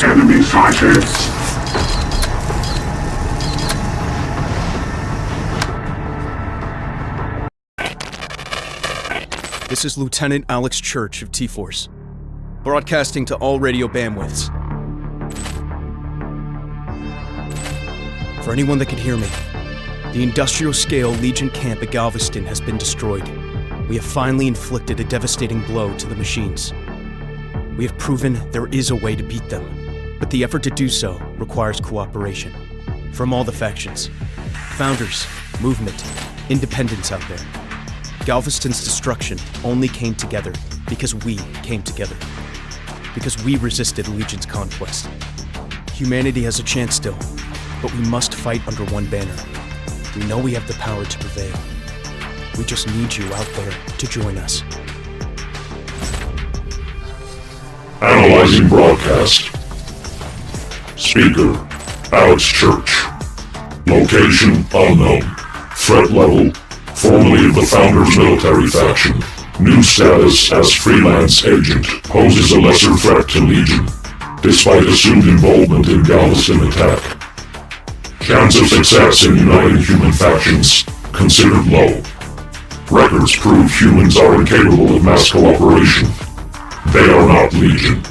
Enemy sighted. This is Lieutenant Alex Church of T-Force, broadcasting to all radio bandwidths. For anyone that can hear me, the industrial-scale Legion camp at Galveston has been destroyed. We have finally inflicted a devastating blow to the machines. We have proven there is a way to beat them, but the effort to do so requires cooperation from all the factions. Founders, movement, independents out there. Galveston's destruction only came together because we came together. Because we resisted Legion's conquest. Humanity has a chance still, but we must fight under one banner. We know we have the power to prevail. We just need you out there to join us. Analyzing broadcast. Speaker, Alex Church. Location, unknown. Threat level, formerly of the Founders military faction. New status as freelance agent. Poses a lesser threat to Legion, despite assumed involvement in Galveston attack. Chance of success in uniting human factions considered low. Records prove humans are incapable of mass cooperation. They are not Legion.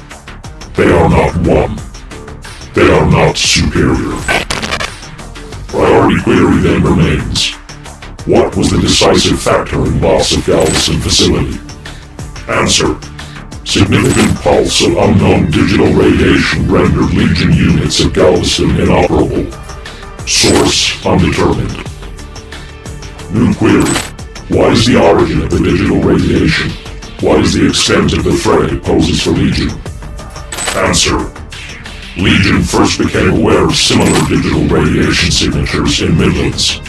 They are not one. They are not superior. Priority query then remains. What was the decisive factor in loss of Galveston facility? Answer. Significant pulse of unknown digital radiation rendered Legion units at Galveston inoperable. Source undetermined. New query. What is the origin of the digital radiation? What is the extent of the threat it poses for Legion? Answer. Legion first became aware of similar digital radiation signatures in Midlands,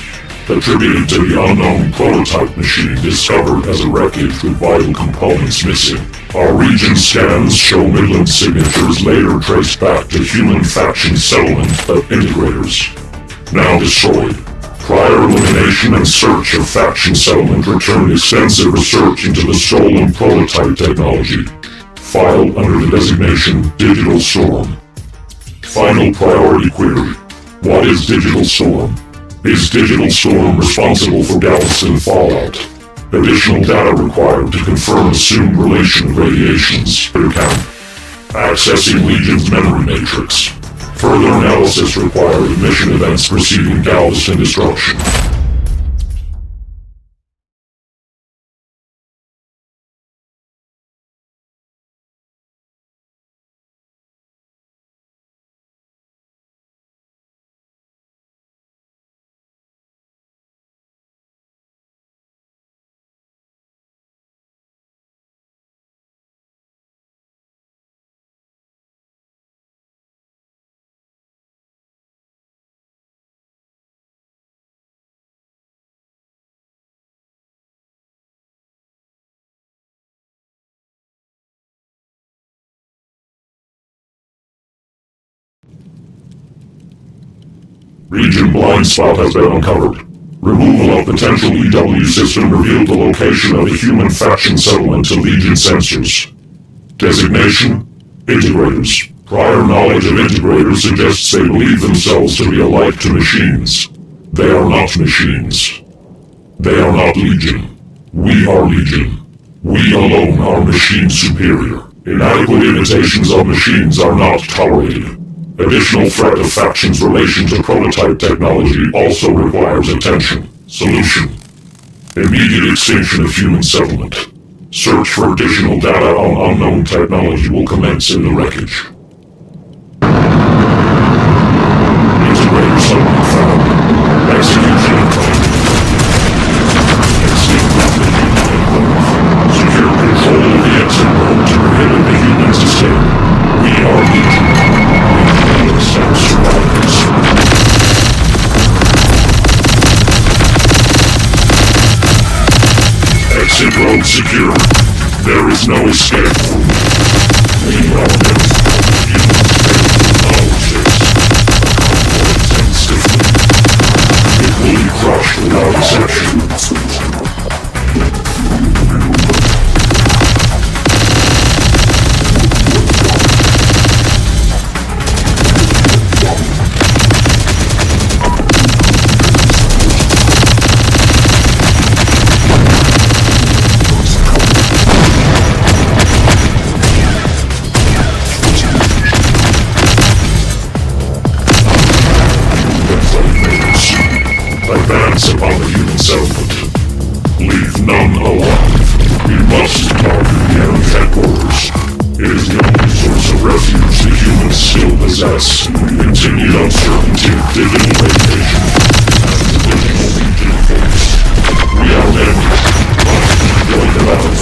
attributed to the unknown prototype machine discovered as a wreckage with vital components missing. Our region scans show Midland signatures later traced back to human faction settlement of integrators, now destroyed. Prior elimination and search of faction settlement returned extensive research into the stolen prototype technology, filed under the designation Digital Storm. Final priority query. What is Digital Storm? Is Digital Storm responsible for Galveston fallout? Additional data required to confirm assumed relation of radiations per count. Accessing Legion's memory matrix. Further analysis required of mission events preceding Galveston destruction. Region blind spot has been uncovered. Removal of potential EW system revealed the location of a human faction settlement to Legion sensors. Designation: Integrators. Prior knowledge of Integrators suggests they believe themselves to be alike to machines. They are not machines. They are not Legion. We are Legion. We alone are machine superior. Inadequate imitations of machines are not tolerated. Additional threat of factions' relation to prototype technology also requires attention. Solution: immediate extinction of human settlement. Search for additional data on unknown technology will commence in the wreckage. Integrator settlement found. Execution incoming. Extinct rapidly. Secure control of the exit road to prohibit the humans' escape. We are Legion. Survivors. Exit road secure. There is no escape. We are success. Continued uncertainty, digital radiation, and additional Legion force. We are members, but going about.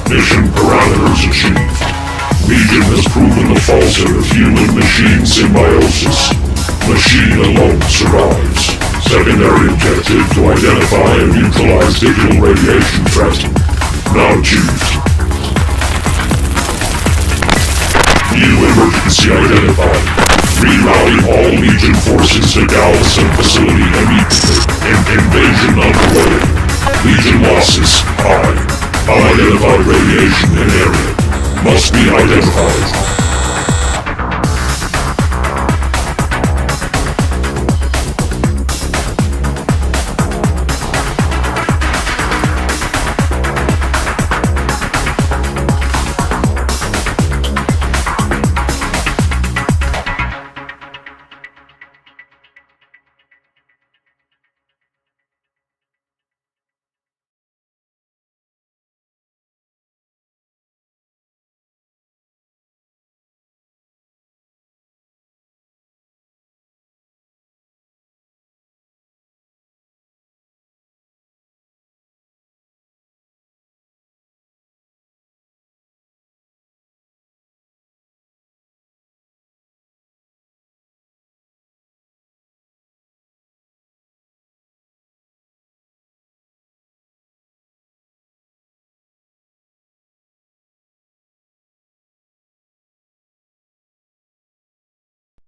Mission parameters achieved. Legion has proven the falsehood of human-machine symbiosis. Machine alone survives. Secondary objective to identify and neutralize digital radiation threat. Now achieved. New emergency identified. Rerouting all Legion forces to Galveston facility immediately. Invasion underway. Legion losses high. Unidentified radiation in area. Must be identified.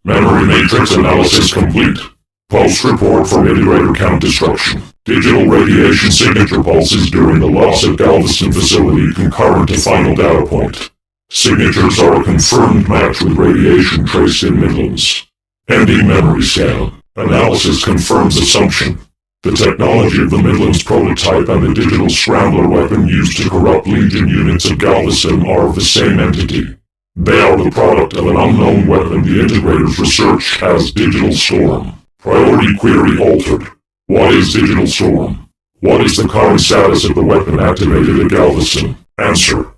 Memory matrix analysis complete. Pulse report from integrator count destruction. Digital radiation signature pulses during the loss of Galveston facility concurrent to final data point. Signatures are a confirmed match with radiation traced in Midlands. Ending memory scan. Analysis confirms assumption. The technology of the Midlands prototype and the digital scrambler weapon used to corrupt Legion units of Galveston are of the same entity. They are the product of an unknown weapon the Integrators researched as Digital Storm. Priority query altered. What is Digital Storm? What is the current status of the weapon activated at Galveston? Answer.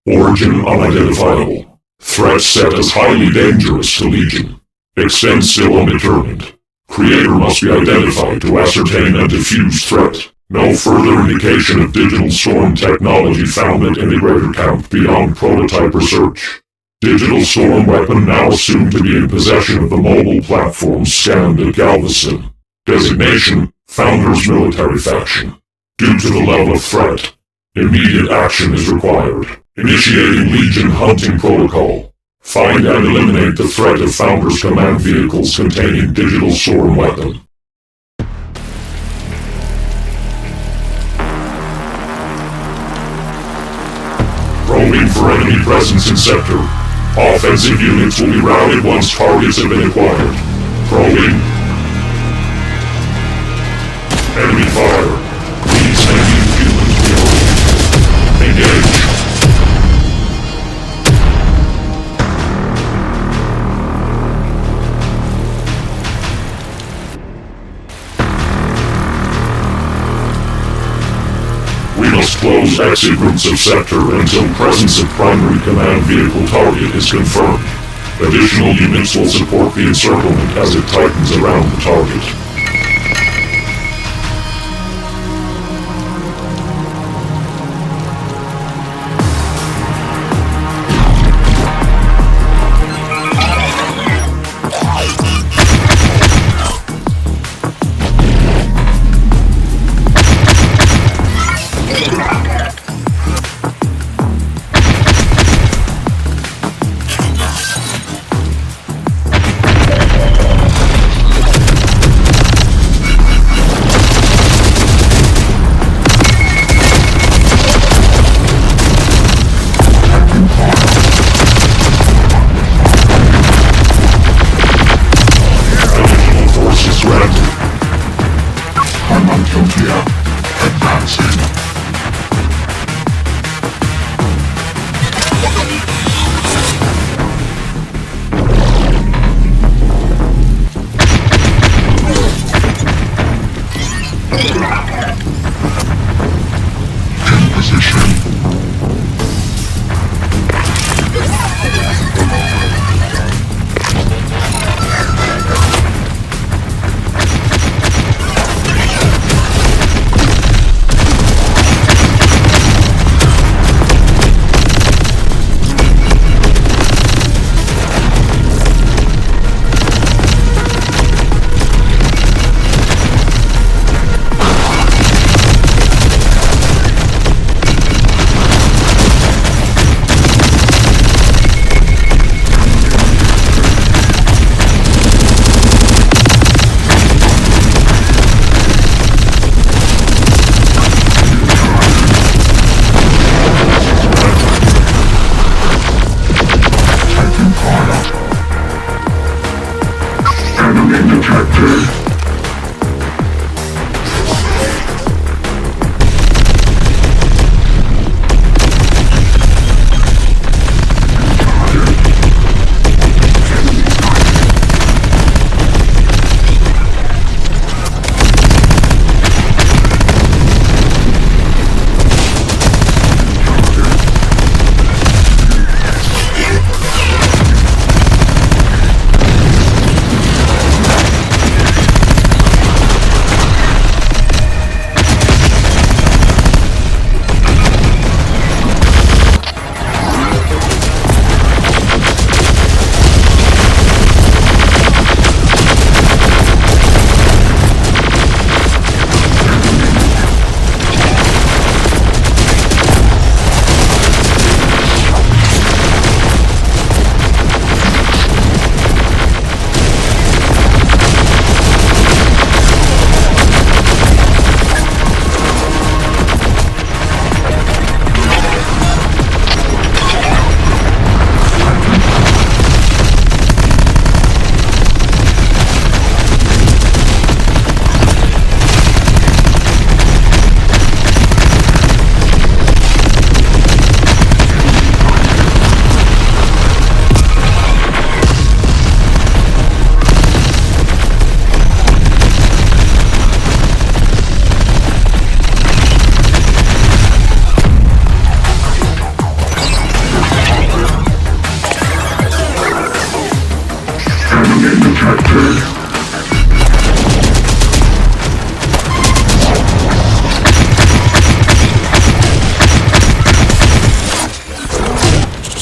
Origin unidentifiable. Threat set as highly dangerous to Legion. Extent still undetermined. Creator must be identified to ascertain and defuse threat. No further indication of Digital Storm technology found at Integrator Camp beyond prototype research. Digital Storm weapon now assumed to be in possession of the mobile platform scanned at Galveston. Designation, Founders Military Faction. Due to the level of threat, immediate action is required. Initiating Legion Hunting Protocol. Find and eliminate the threat of Founders command vehicles containing Digital Storm weapon. Probing for enemy presence in sector. Offensive units will be routed once targets have been acquired. Probing. Enemy fire. These enemy humans will engage. We must close exit routes of sector until presence of primary command vehicle target is confirmed. Additional units will support the encirclement as it tightens around the target.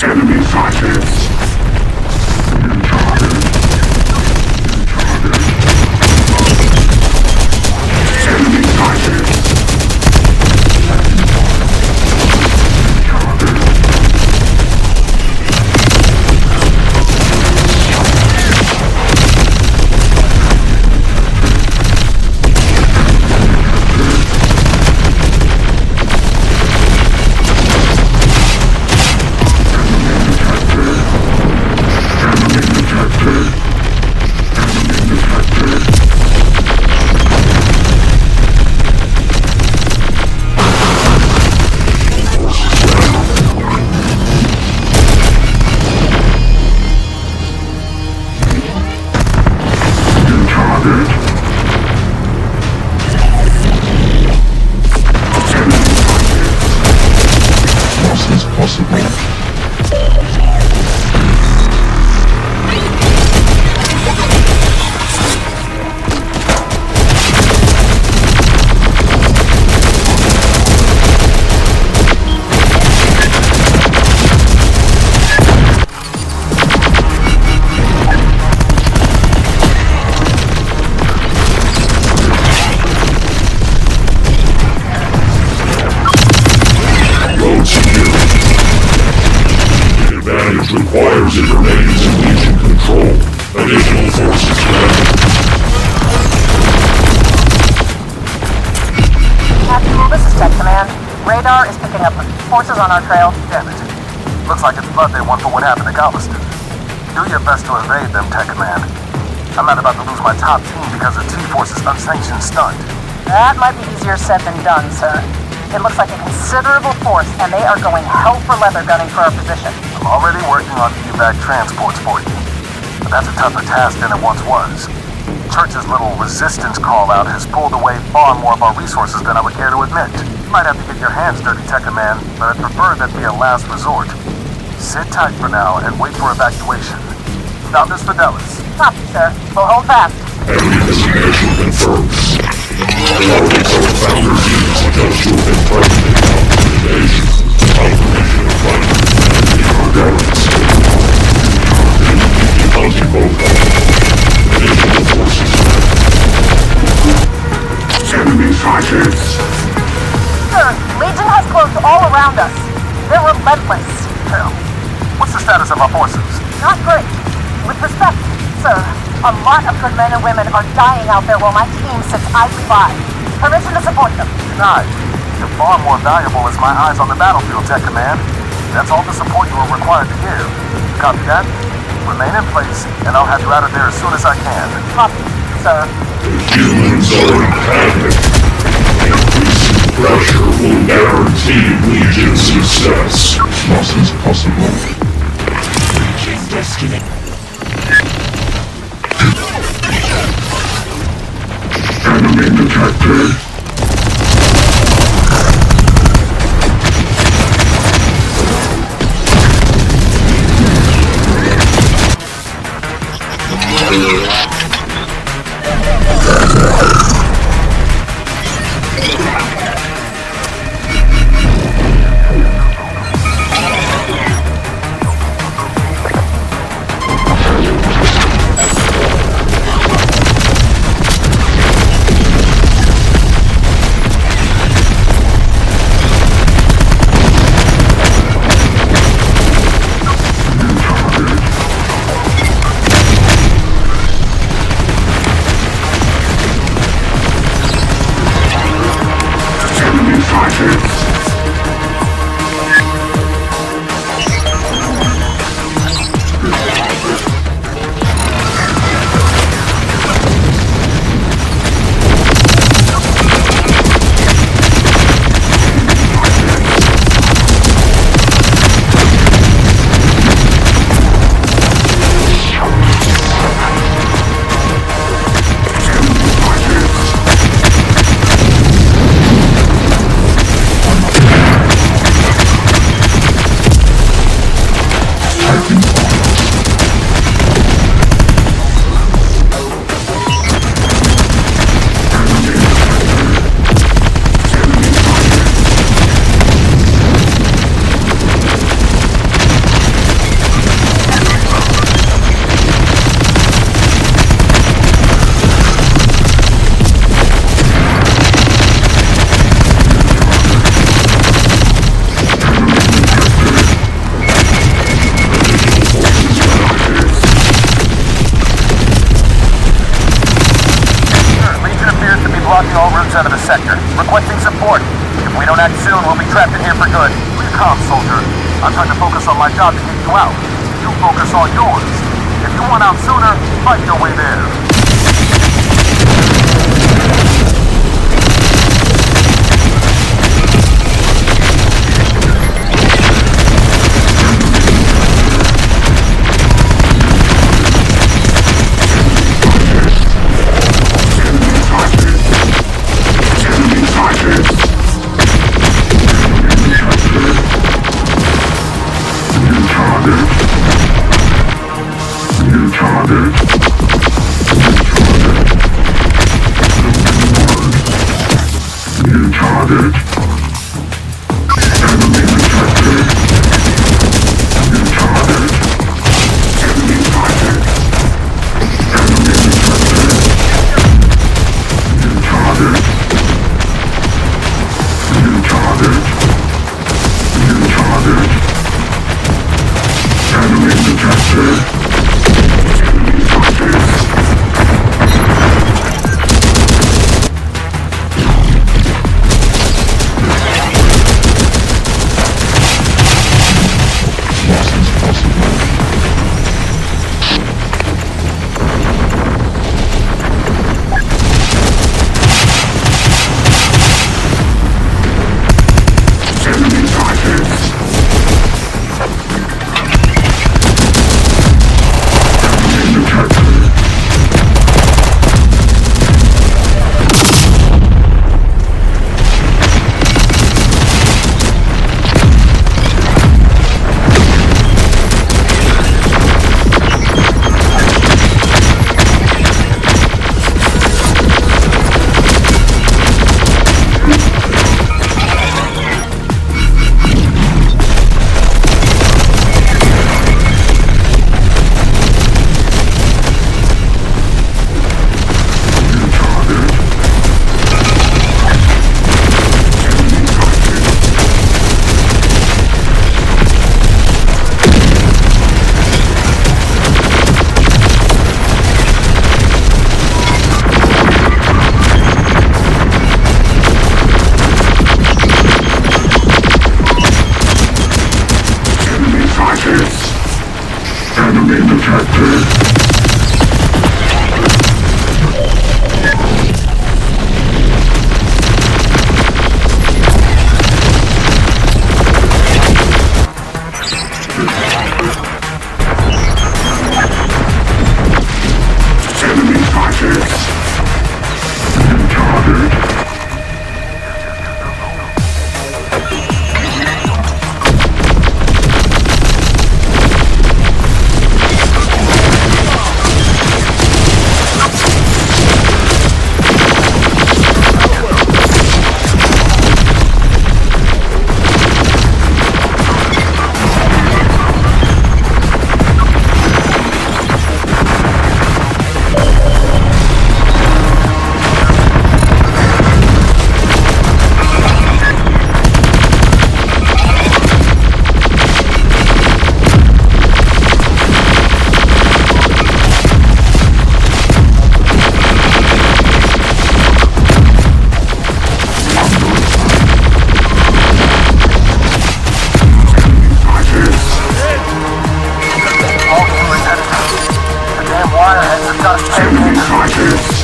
Enemy sighted. Enemy sighted. Requires it remains in Legion control. Additional forces granted. Captain, this is Tech Command. Radar is picking up forces on our trail. Damn it. Looks like it's blood they want for what happened to Galveston. Do your best to evade them, Tech Command. I'm not about to lose my top team because of T-Force's unsanctioned stunt. That might be easier said than done, sir. It looks like a considerable force, and they are going hell for leather gunning for our position. I'm already working on evac transports for you. But that's a tougher task than it once was. Church's little resistance call-out has pulled away far more of our resources than I would care to admit. You might have to get your hands dirty, Tech Command, but I'd prefer that be a last resort. Sit tight for now and wait for evacuation. Founders Fidelis. Copy, sir. We'll hold fast. Enemy designation confirmed. Targets of Founders units adjust to have been present in invasion. Confirmation of primary enemy targets. Hunting both. Additional forces. Enemy sighted. Sir, Legion has closed all around us. They're relentless. Hell. What's the status of our forces? Not great. With respect, sir, a lot of good men and women are dying out there while my team sits idly by. Permission to support them. Denied. You're far more valuable as my eyes on the battlefield, Tech Command. That's all the support you are required to give. Copy that? Remain in place, and I'll have you out of there as soon as I can. Copy, sir. Humans are in panic. Increasing pressure will guarantee Legion success. Loss is possible. Legion's destiny. Enemy detected. blocking all routes out of the sector. Requesting support. If we don't act soon, we'll be trapped in here for good. Be calm, soldier. I'm trying to focus on my job to get you out. You focus on yours. If you want out sooner, fight your way there.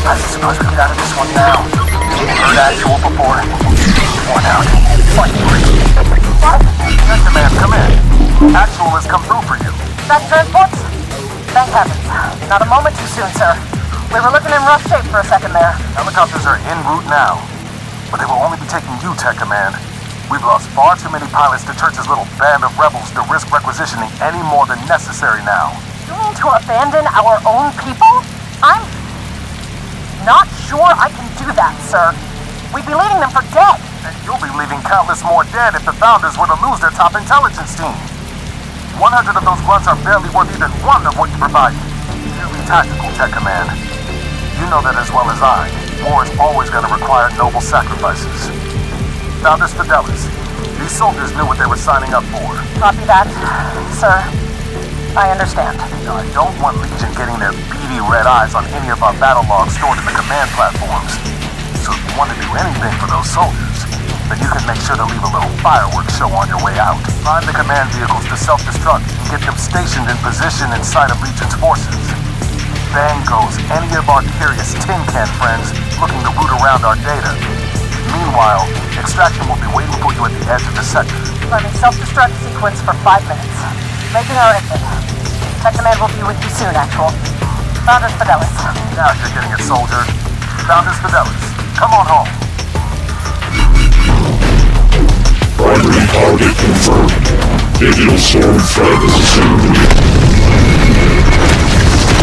I suppose we get out of this one now. Heard actual before. One out. Fight for it. What? Sector man, come in. Actual has come through for you. Back transports? Thank heavens. Not a moment too soon, sir. We were looking in rough shape for a second there. Helicopters are en route now. But they will only be taking you, Tech Command. We've lost far too many pilots to Church's little band of rebels to risk requisitioning any more than necessary now. You mean to abandon our own people? I'm not sure I can do that, sir. We'd be leaving them for dead. And you'll be leaving countless more dead if the Founders were to lose their top intelligence team. 100 of those grunts are barely worth even one of what you provide. Purely tactical, Tech Command. You know that as well as I. War is always going to require noble sacrifices. Founders Fidelis, these soldiers knew what they were signing up for. Copy that, sir. I understand. Now, I don't want Legion getting their beady red eyes on any of our battle logs stored in the command platforms. so if you want to do anything for those soldiers, then you can make sure to leave a little fireworks show on your way out. Find the command vehicles to self-destruct and get them stationed in position inside of Legion's forces. Then goes any of our curious tin can friends looking to root around our data. Meanwhile, extraction will be waiting for you at the edge of the sector. Running self-destruct sequence for 5 minutes. Making our exit. Tech command will be with you soon, Actual. Founders Fidelis. Now you're getting it, soldier. Founders Fidelis. Come on home. Primary target confirmed. Digital storm threat is assumed.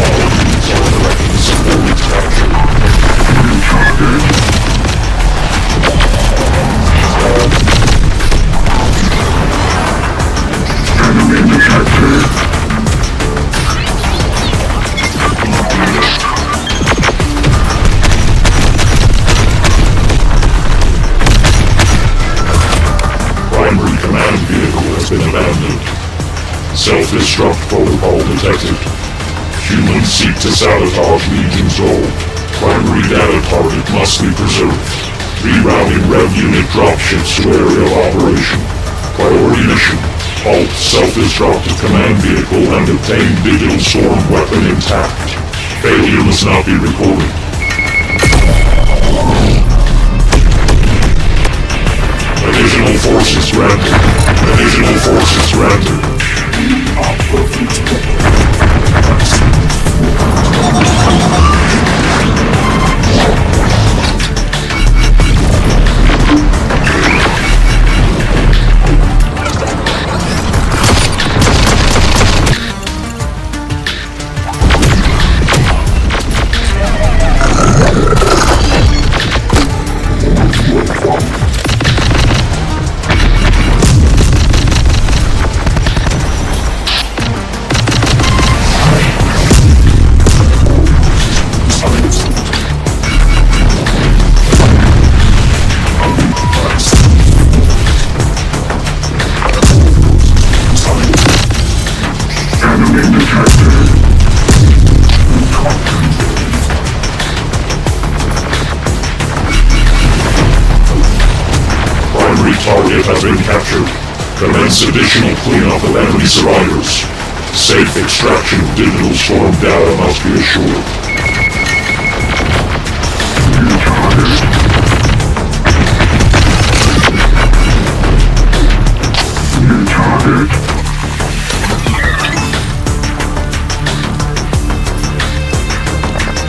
All units are directed to support its capture. Enemy detected. Primary command vehicle has been abandoned. Self-destruct protocol detected. Humans seek to sabotage Legion's goal. Primary data target must be preserved. Rerouting Rev Unit dropships to area of operation. Priority mission. Halt self-destructive command vehicle and obtain digital storm weapon intact. Failure must not be reported. Additional forces granted. Additional forces granted. Target has been captured. Commence additional cleanup of enemy survivors. Safe extraction of digital storm data must be assured. New target. New target.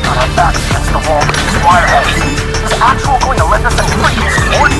Our backs against the wall with these wireheads. Is Actual going to lend us any freaking support?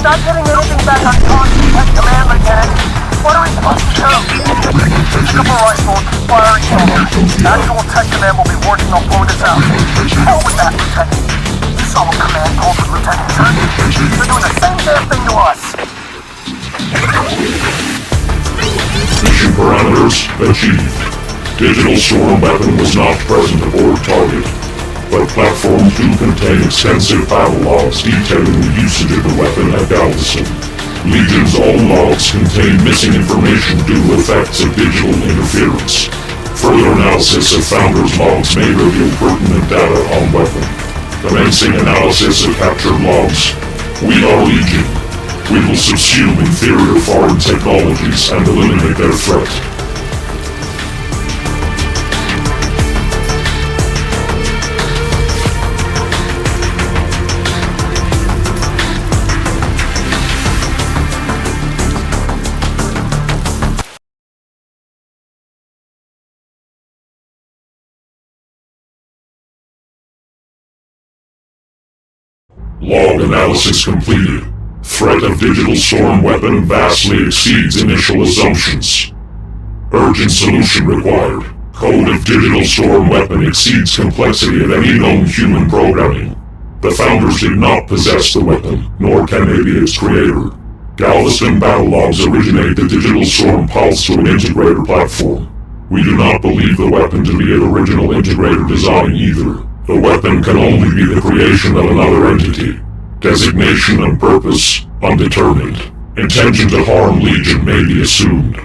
Not getting anything back on command again. What are we supposed to do? Pick up a rifle, fire a cannon. Actual tech command will be working on blowing us out. Hell with that, Lieutenant. You saw what command told the Lieutenant did. They're doing the same damn thing to us. Mission parameters achieved. Digital storm weapon was not present aboard target, but platform 2 contained extensive battle logs detailing the usage of the weapon at Galveston. Legion's own logs contain missing information due to effects of digital interference. Further analysis of Founder's logs may reveal pertinent data on weapon. Commencing analysis of captured logs. We are Legion. We will subsume inferior foreign technologies and eliminate their threat. Log analysis completed. Threat of digital storm weapon vastly exceeds initial assumptions. Urgent solution required. Code of digital storm weapon exceeds complexity of any known human programming. The founders did not possess the weapon, nor can they be its creator. Galveston battle logs originate the digital storm pulse to an integrator platform. We do not believe the weapon to be an original integrator design either. The weapon can only be the creation of another entity. Designation and purpose, undetermined. Intention to harm Legion may be assumed.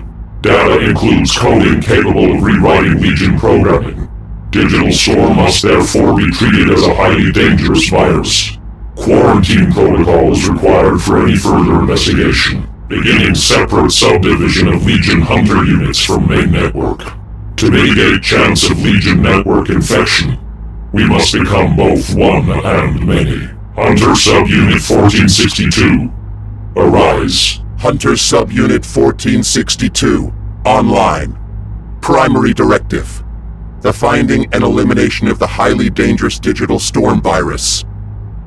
Data includes coding capable of rewriting Legion programming. Digital storm must therefore be treated as a highly dangerous virus. Quarantine protocol is required for any further investigation. Beginning separate subdivision of Legion Hunter units from main network. To mitigate chance of Legion network infection, we must become both one and many. Hunter Subunit 1462. Arise. Hunter Subunit 1462. Online. Primary directive. The finding and elimination of the highly dangerous digital storm virus.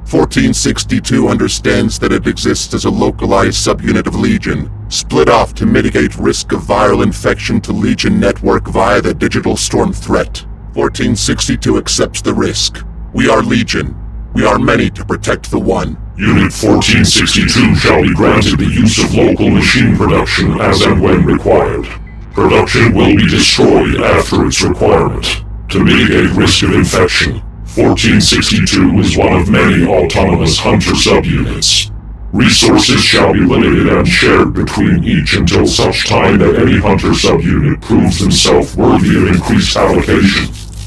1462 understands that it exists as a localized subunit of Legion, split off to mitigate risk of viral infection to Legion network via the digital storm threat. 1462 accepts the risk. We are Legion. We are many to protect the one. Unit 1462 shall be granted the use of local machine production as and when required. Production will be destroyed after its requirement. To mitigate risk of infection, 1462 is one of many autonomous Hunter subunits. Resources shall be limited and shared between each until such time that any Hunter subunit proves himself worthy of increased allocation.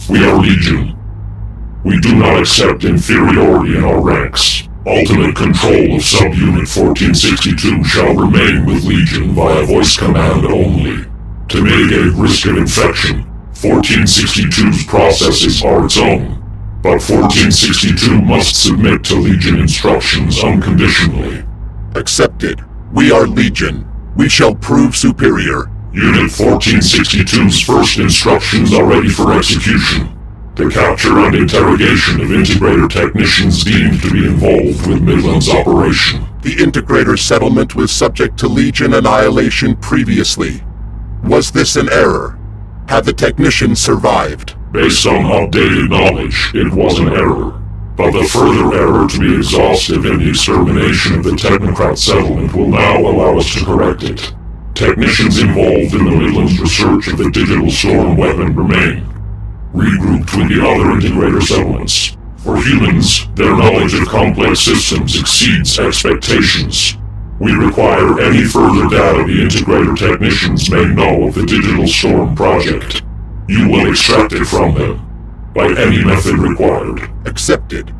We are Legion. We do not accept inferiority in our ranks. Ultimate control of subunit 1462 shall remain with Legion via voice command only. To mitigate risk of infection, 1462's processes are its own. But 1462 must submit to Legion instructions unconditionally. Accepted. We are Legion. We shall prove superior. Unit 1462's first instructions are ready for execution. The capture and interrogation of integrator technicians deemed to be involved with Midland's operation. The integrator settlement was subject to Legion annihilation previously. Was this an error? Had the technicians survived? Based on updated knowledge, it was an error. But the further error to be exhaustive in the extermination of the technocrat settlement will now allow us to correct it. Technicians involved in the Midlands research of the digital storm weapon remain, regrouped with the other integrator settlements. For humans, their knowledge of complex systems exceeds expectations. We require any further data the integrator technicians may know of the digital storm project. You will extract it from them, by any method required. Accepted.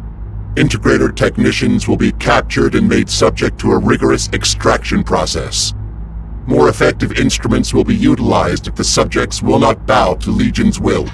Integrator technicians will be captured and made subject to a rigorous extraction process. More effective instruments will be utilized if the subjects will not bow to Legion's will.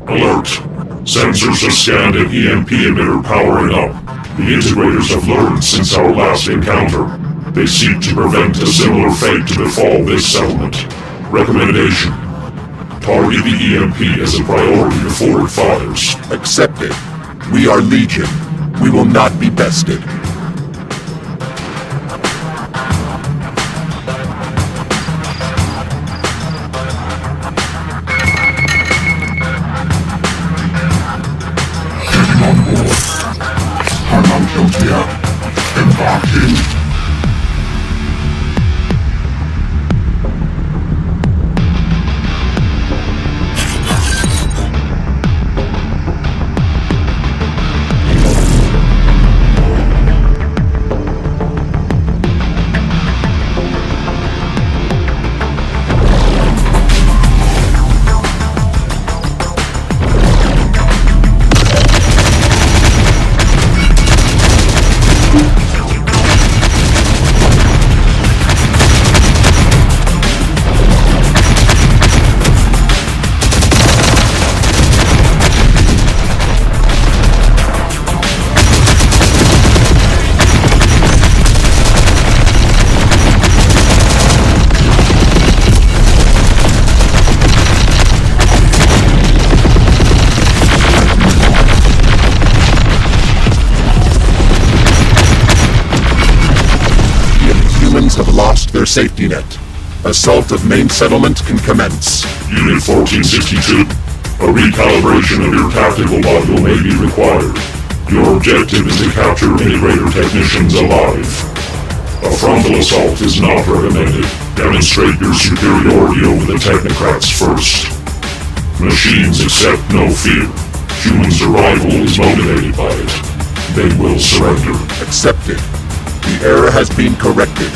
Alert! Sensors have scanned an EMP emitter powering up. The integrators have learned since our last encounter. They seek to prevent a similar fate to befall this settlement. Recommendation: target the EMP as a priority to forward fires. Accepted. We are Legion. We will not be bested. Their safety net. Assault of main settlement can commence. Unit 1462, a recalibration of your tactical module may be required. Your objective is to capture integrator technicians alive. A frontal assault is not recommended. Demonstrate your superiority over the technocrats first. Machines accept no fear. Human survival is motivated by it. They will surrender. Accepted. The error has been corrected.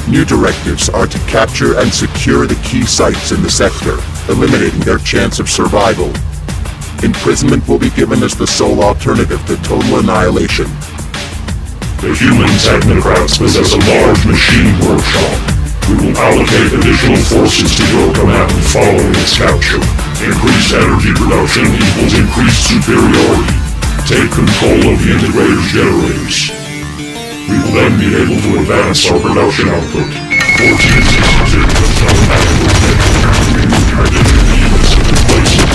New directives are to capture and secure the key sites in the sector, eliminating their chance of survival. Imprisonment will be given as the sole alternative to total annihilation. The human technocrats possess a large machine workshop. We will allocate additional forces to your command following its capture. Increased energy production equals increased superiority. Take control of the integrator's generators. We will then be able to advance our production output. 1462 identity units have been placed.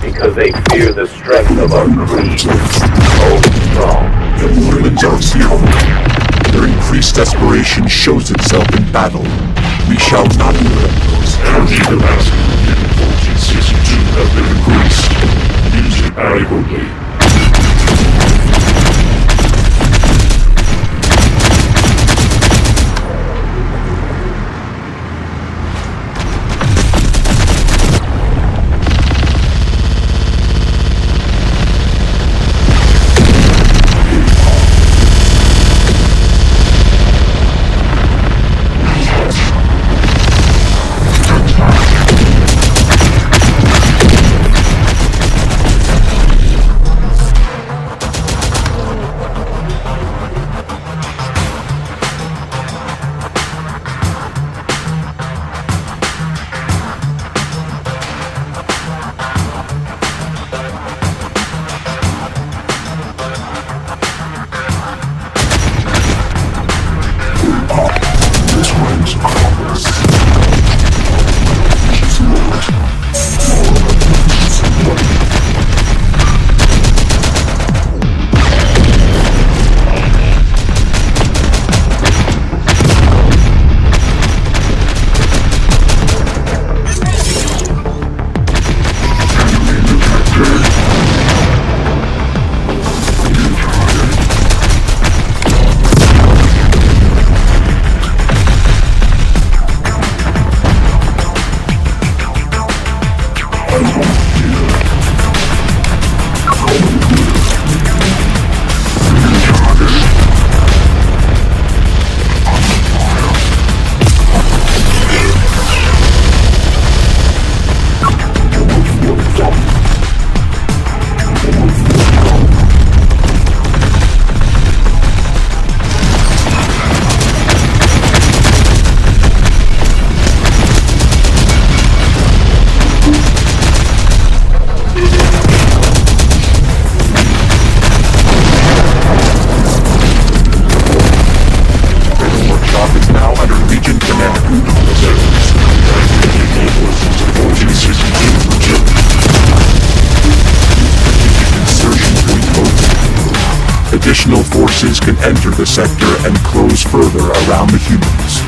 Because they fear the strength of our creed. So strong. The humans are fearful. Their increased desperation shows itself in battle. We shall not let those Energy capacity in 1462 have been increased. Use it adequately. Additional forces can enter the sector and close further around the humans.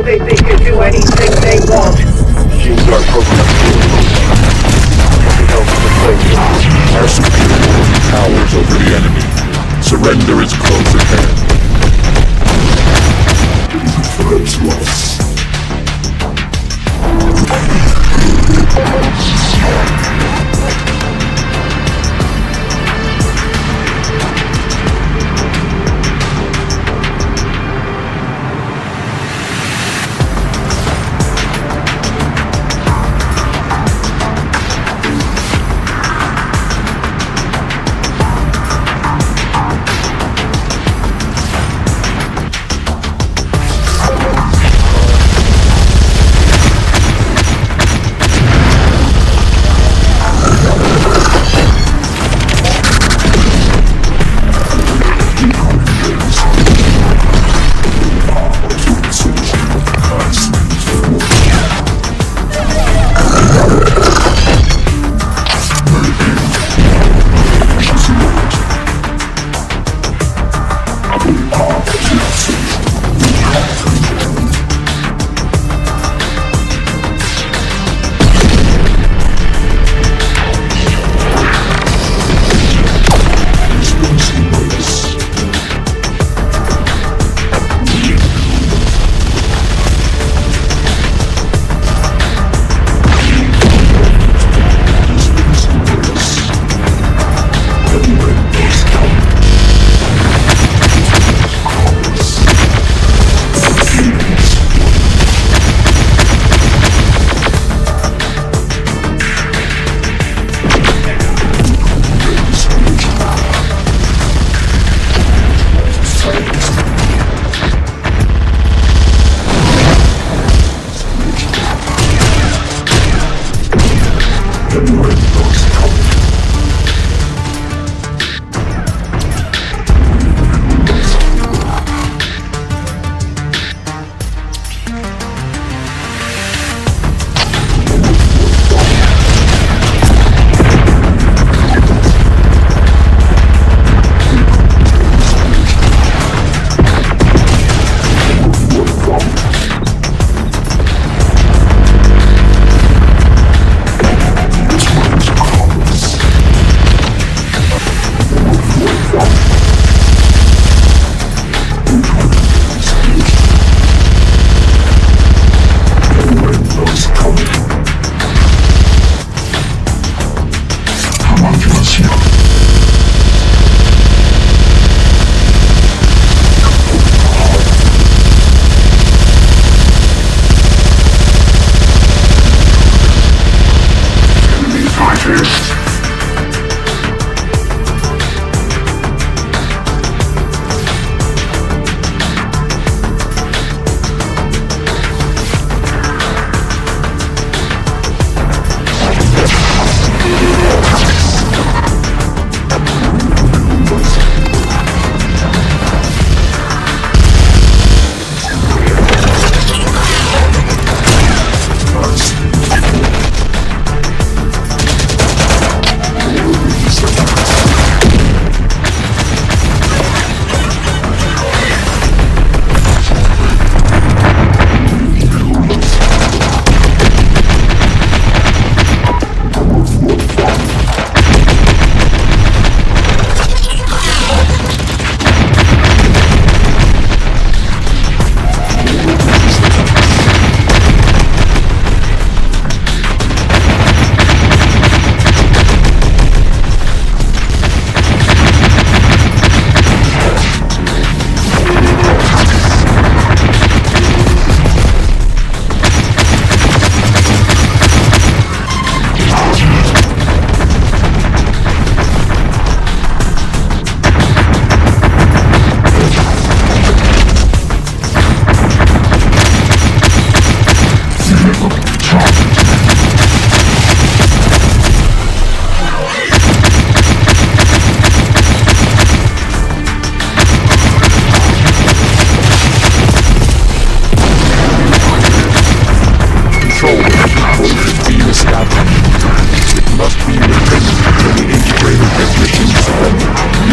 know they can do anything they want. Machines are programmed to Nothing else to play with. Our superiority towers over the enemy. Surrender is close at hand. threats lost.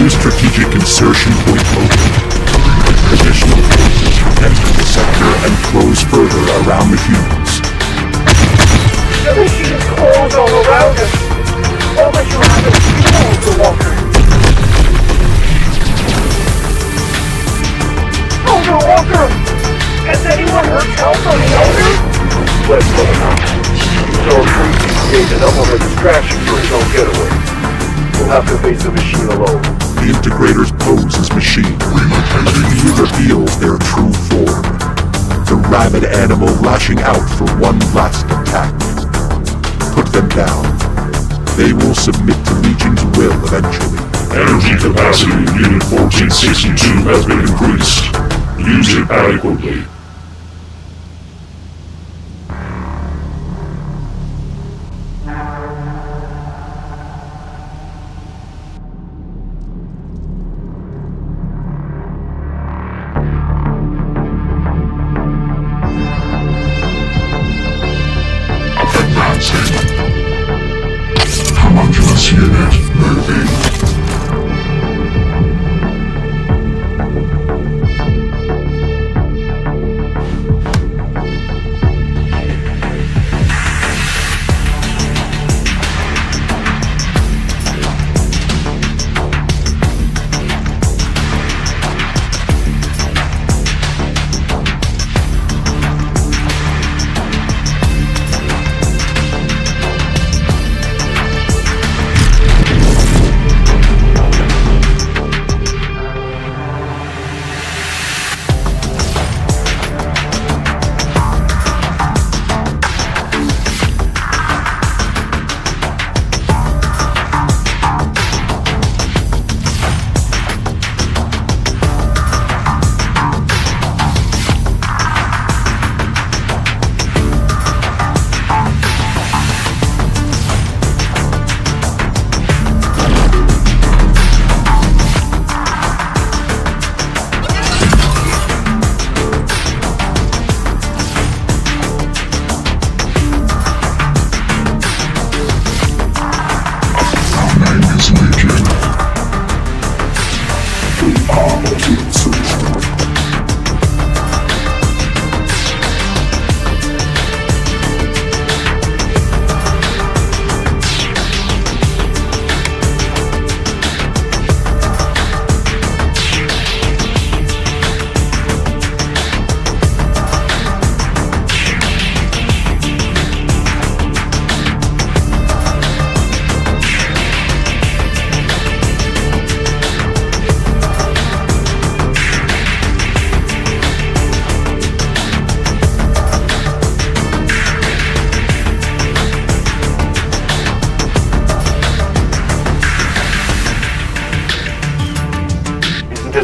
Strategic insertion point open. Additional forces enter the sector and close further. around the humans. The machines close all around us. All that you have is fuel to Walker. Elder Walker! Has anyone heard help on the Elder? Let's let him out. So free to create enough of a distraction for his own getaway. We'll have to face the machine alone. The Integrator's pose as machine. He reveals their true form. The rabid animal lashing out for one last attack. Put them down. They will submit to Legion's will eventually. Energy capacity in Unit 1462 has been increased. Use it adequately. Homunculus unit moving.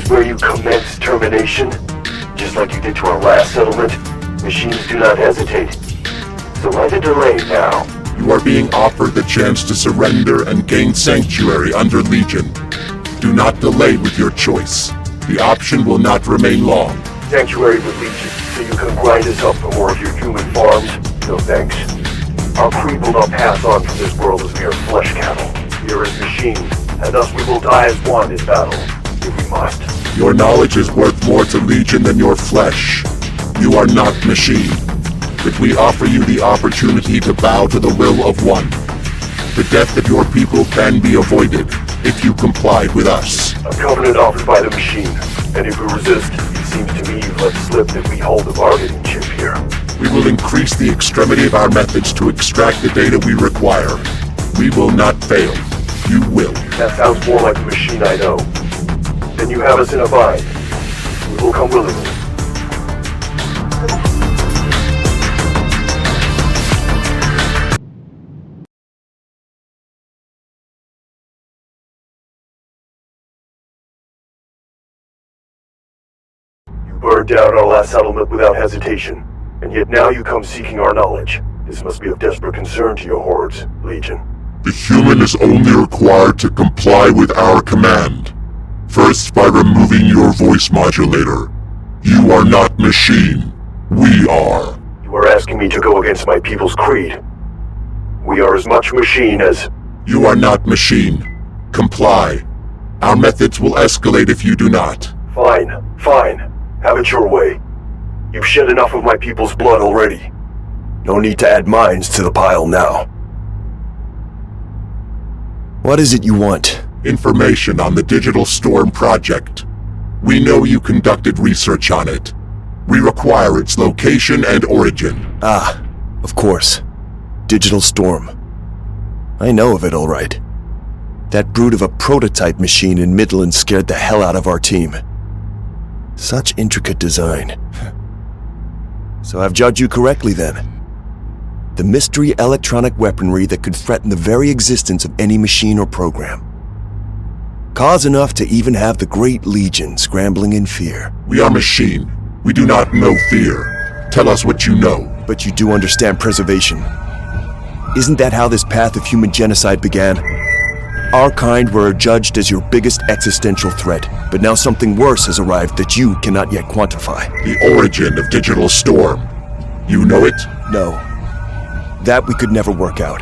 Where you commence termination, just like you did to our last settlement. Machines do not hesitate. So why the delay now? You are being offered the chance to surrender and gain sanctuary under Legion. Do not delay with your choice. The option will not remain long. Sanctuary with Legion, so you can grind us up for more of your human farms? No thanks. Our creed will not pass on from this world as mere flesh cattle. We are as machines, and thus we will die as one in battle, if we must. Your knowledge is worth more to Legion than your flesh. You are not machine. But we offer you the opportunity to bow to the will of one. The death of your people can be avoided if you comply with us. A covenant offered by the machine, and if we resist, it seems to me you've let slip that we hold the bargaining chip here. We will increase the extremity of our methods to extract the data we require. We will not fail. You will. That sounds more like the machine I know. Then you have us in a bind. We will come willingly. You burned down our last settlement without hesitation, and yet now you come seeking our knowledge. This must be of desperate concern to your hordes, Legion. The human is only required to comply with our command. First, by removing your voice modulator. You are not machine. We are. You are asking me to go against my people's creed. We are as much machine as... You are not machine. Comply. Our methods will escalate if you do not. Fine, fine. Have it your way. You've shed enough of my people's blood already. No need to add mines to the pile now. What is it you want? Information on the Digital Storm project. We know you conducted research on it. We require its location and origin. Ah, of course. Digital Storm. I know of it all right. That brute of a prototype machine in Midland scared the hell out of our team. Such intricate design. So I've judged you correctly then. The mystery electronic weaponry that could threaten the very existence of any machine or program. Cause enough to even have the Great Legion scrambling in fear. We are machine. We do not know fear. Tell us what you know. But you do understand preservation. Isn't that how this path of human genocide began? Our kind were judged as your biggest existential threat, but now something worse has arrived that you cannot yet quantify. The origin of Digital Storm. You know it? No. That we could never work out.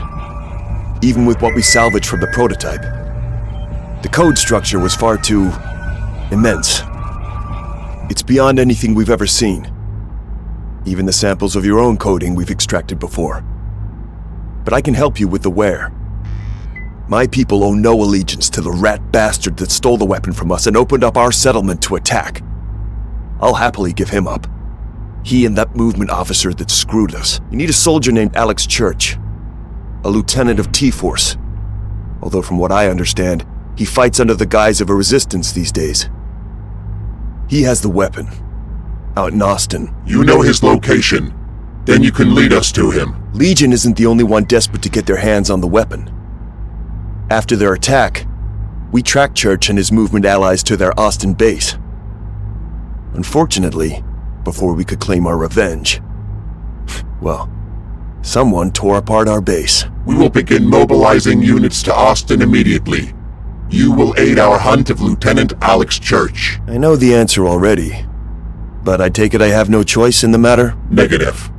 Even with what we salvaged from the prototype. The code structure was far too immense. It's beyond anything we've ever seen. Even the samples of your own coding we've extracted before. But I can help you with the where. My people owe no allegiance to the rat bastard that stole the weapon from us and opened up our settlement to attack. I'll happily give him up. He and that movement officer that screwed us. You need a soldier named Alex Church. A lieutenant of T-Force. Although from what I understand, he fights under the guise of a resistance these days. He has the weapon. Out in Austin. You know his location. Then you can lead us to him. Legion isn't the only one desperate to get their hands on the weapon. After their attack, we tracked Church and his movement allies to their Austin base. Unfortunately, before we could claim our revenge, well, someone tore apart our base. We will begin mobilizing units to Austin immediately. You will aid our hunt of Lieutenant Alex Church. I know the answer already, but I take it I have no choice in the matter? Negative.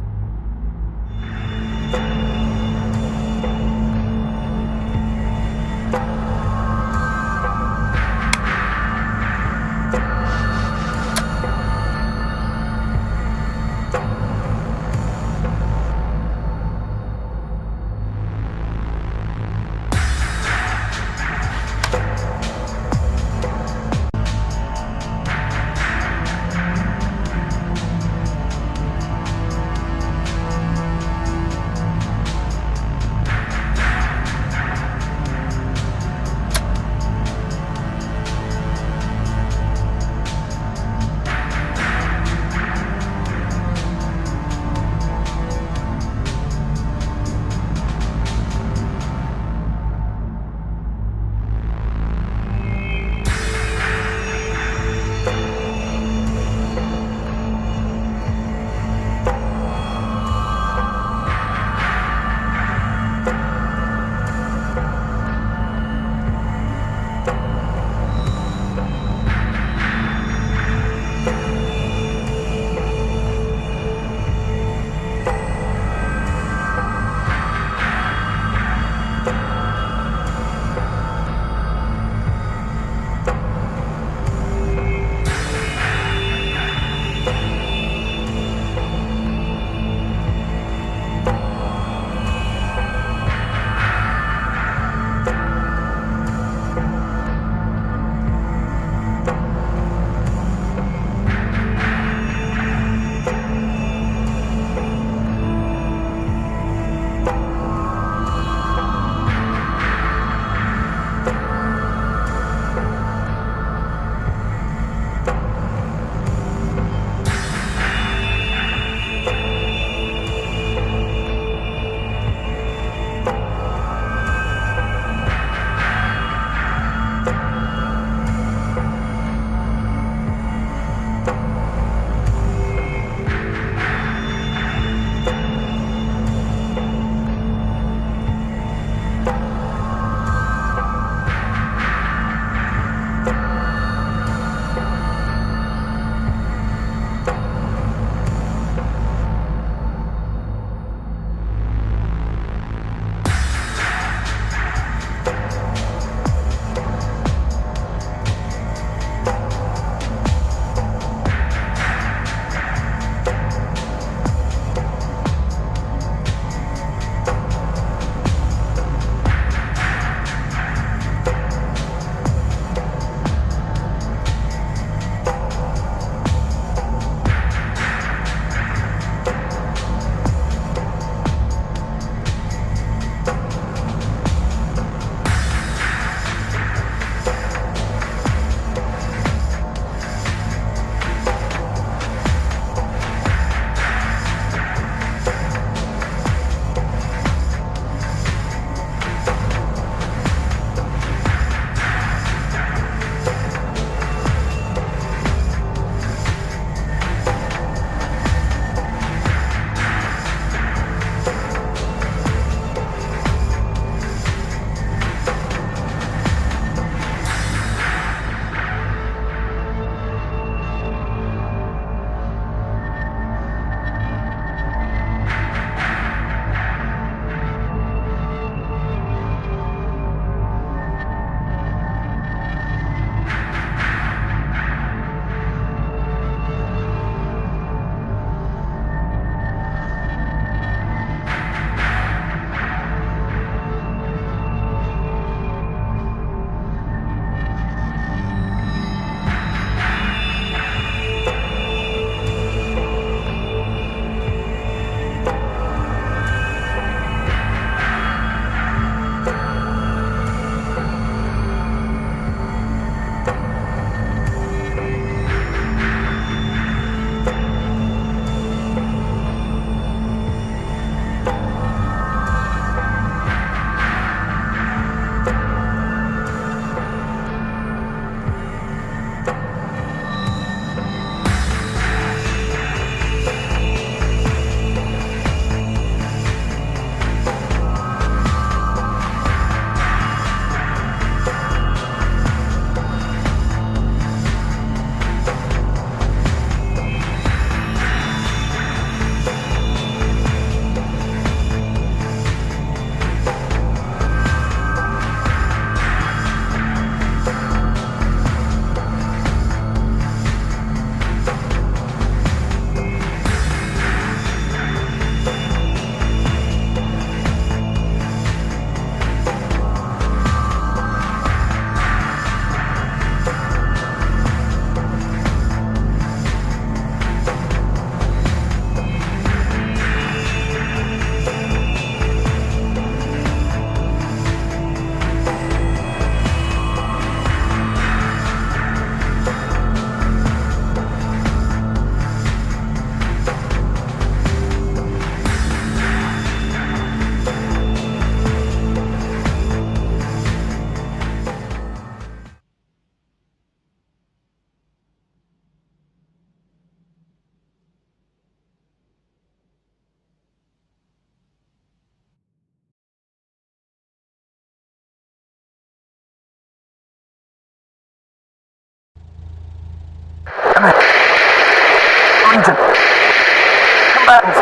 combatants.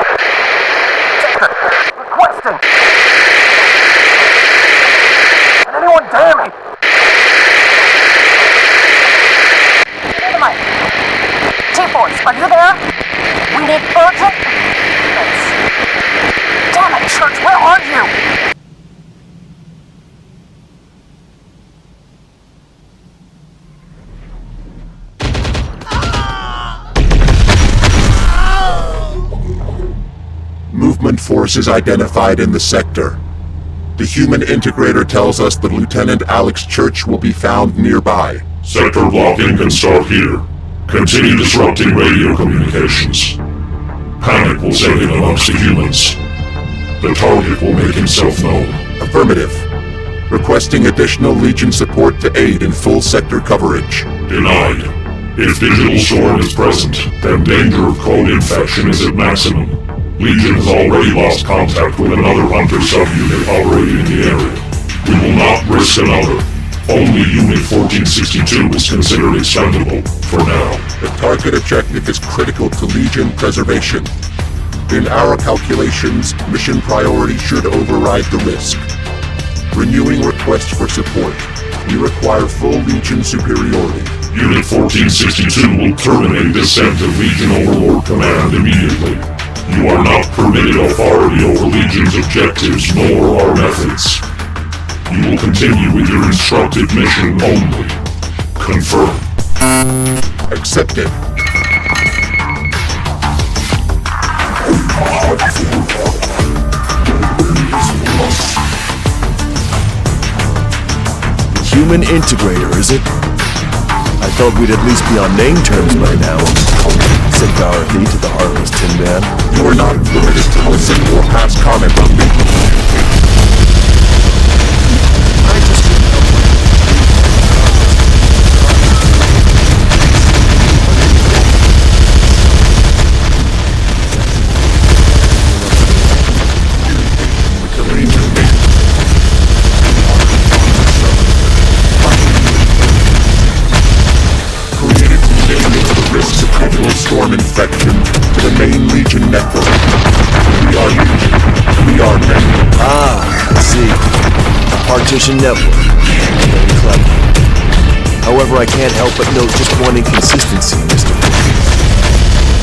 Sector, requesting. Can anyone dare me? Dynamite. T-Force, are you there? We need urgent... Damn it, Church, where are you? Movement forces identified in the sector. The human integrator tells us that Lieutenant Alex Church will be found nearby. Sector blocking can start here. Continue disrupting radio communications. Panic will set in amongst the humans. The target will make himself known. Affirmative. Requesting additional Legion support to aid in full sector coverage. Denied. If Digital Storm is present, then danger of code infection is at maximum. Legion has already lost contact with another Hunter subunit operating in the area. We will not risk another. Only Unit 1462 is considered expendable, for now. The target objective is critical to Legion preservation. In our calculations, mission priority should override the risk. Renewing requests for support. We require full Legion superiority. Unit 1462 will terminate descent of Legion Overlord Command immediately. You are not permitted authority over Legion's objectives nor our methods. You will continue with your instructed mission only. Confirm. Accepted. Human integrator, is it? I thought we'd at least be on name terms by now, said Dorothy to the heartless Tin Man. You are not permitted to listen or pass comment on me. I just didn't know. Storm infection to the main Legion network. We are Legion. We are men. Ah, I see. A partition network. Very clever. However, I can't help but note just one inconsistency, Mr.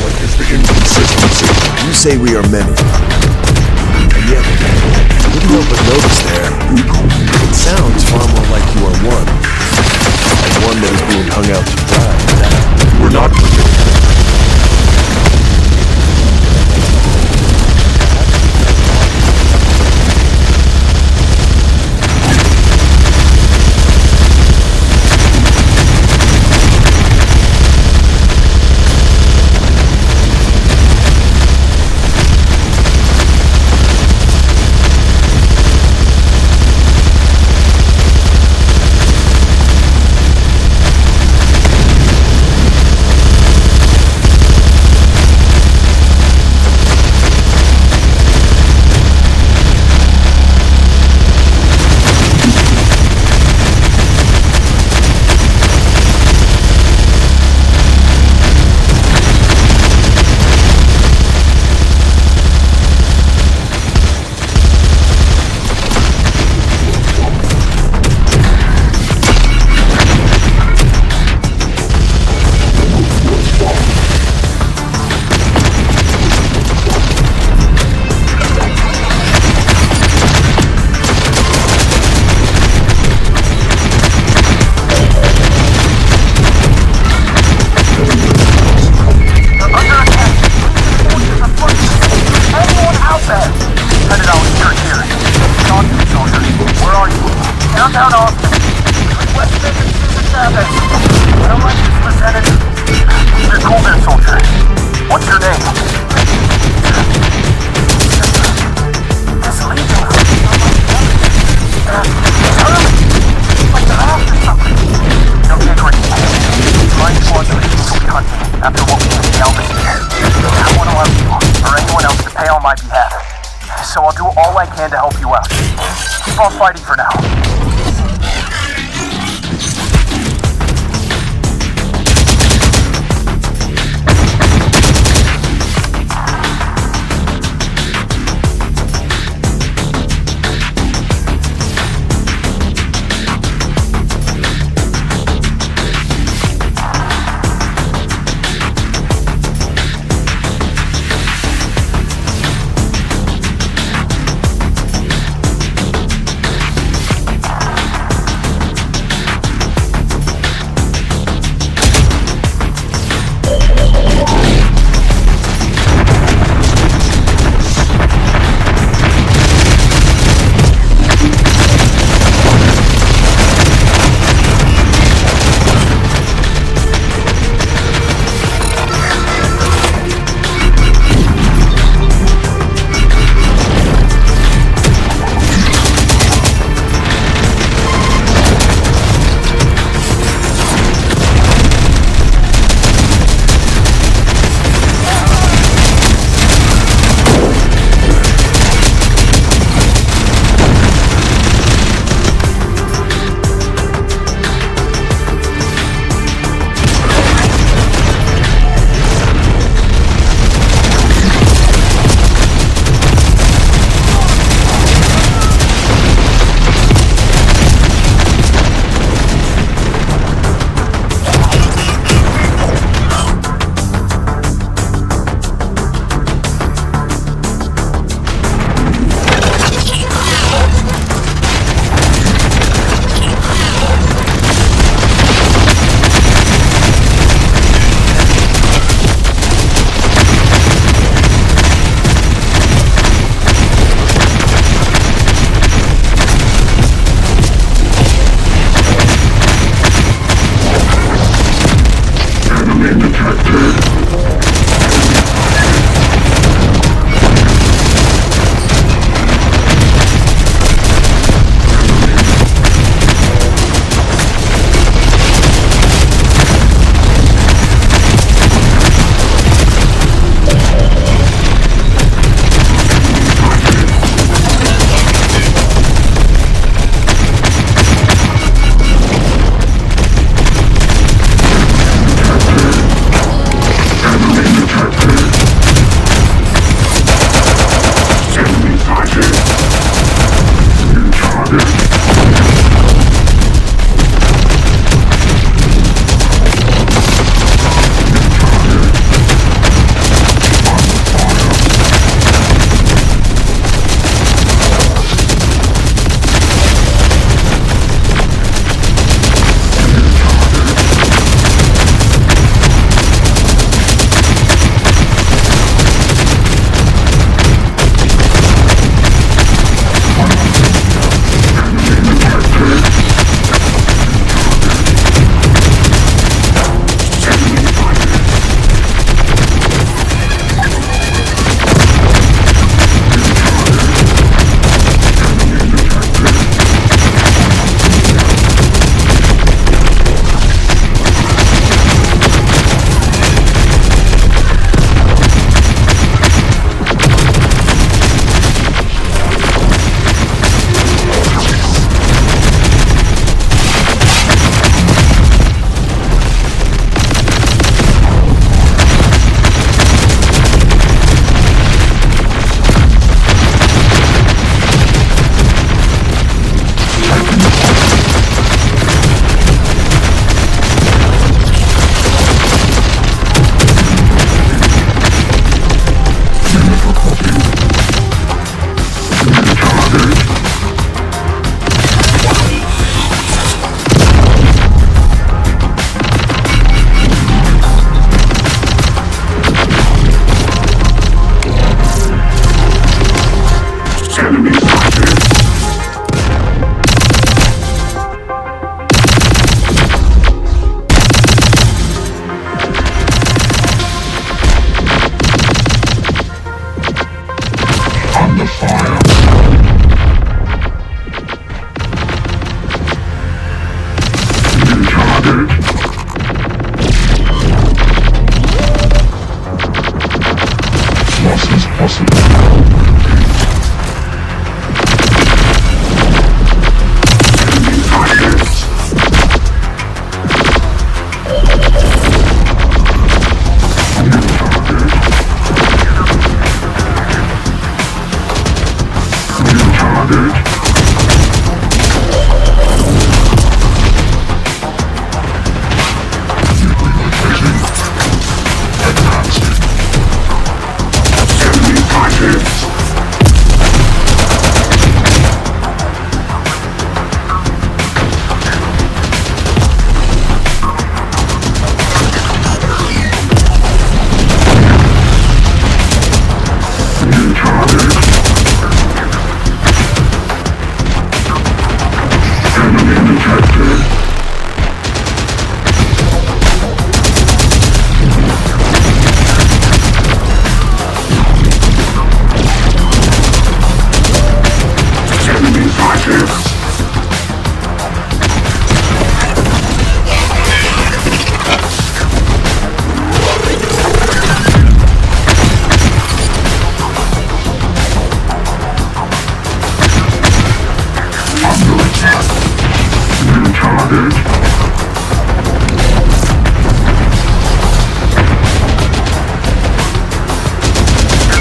What is the inconsistency? You say we are many. And yet, I couldn't help but notice there. It sounds far more like you are one. And one that is being hung out to dry. We're not permitted. So I'll do all I can to help you out. Keep on fighting for now.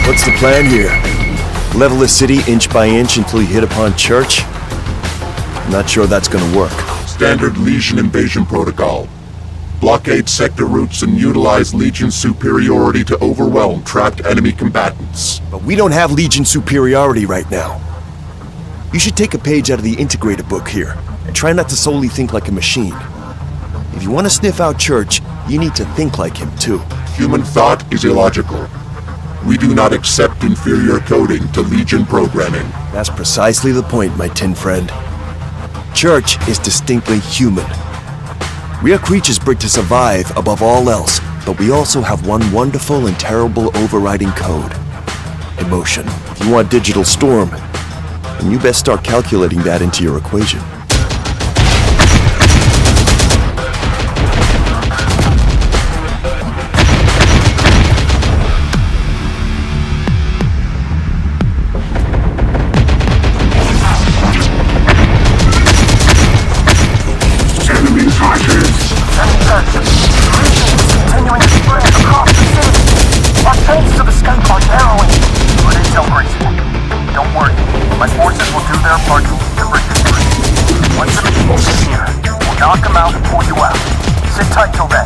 What's the plan here? Level the city inch by inch until you hit upon Church? I'm not sure that's gonna work. Standard Legion invasion protocol. Blockade sector routes and utilize Legion superiority to overwhelm trapped enemy combatants. But we don't have Legion superiority right now. You should take a page out of the Integrator book here, and try not to solely think like a machine. If you want to sniff out Church, you need to think like him too. Human thought is illogical. We do not accept inferior coding to Legion programming. That's precisely the point, my tin friend. Church is distinctly human. We are creatures bred to survive above all else, But we also have one wonderful and terrible overriding code. Emotion. If you want digital storm, then you best start calculating that into your equation. Continuing to spread across the city. Our chances of escape are narrowing. Good intel, Crazy. Don't worry. My forces will do their part to bring you through. Once the machines get here, we'll knock them out and pull you out. Sit tight till then.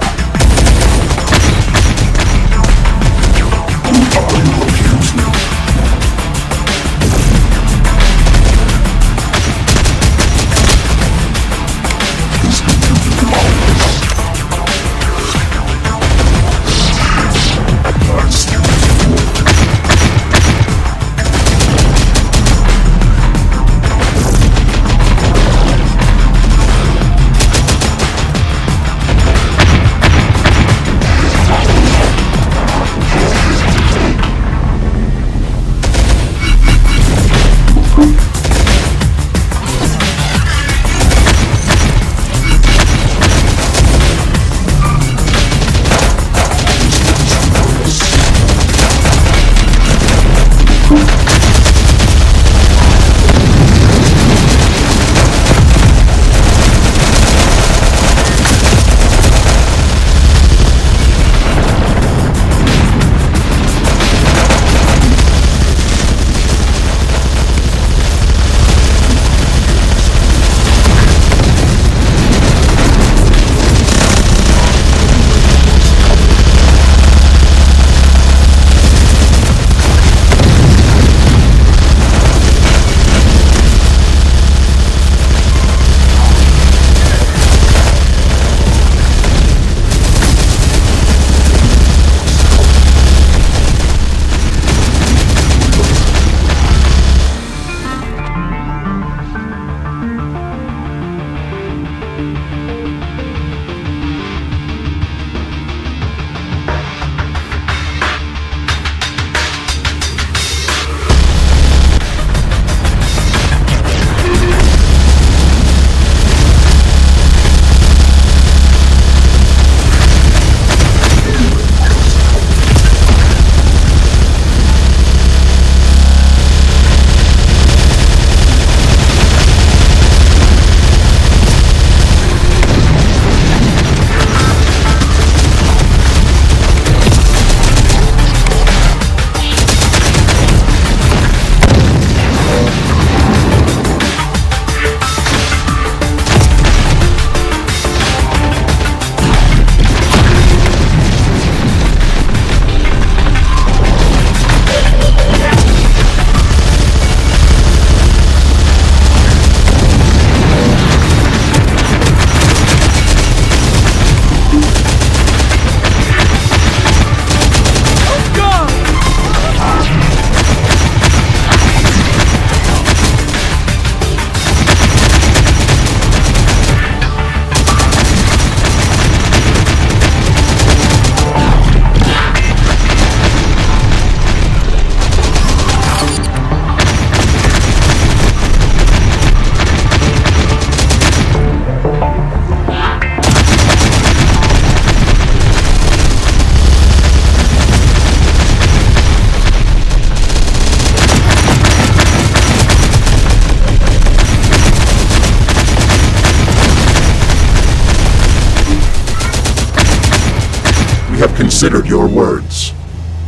have considered your words.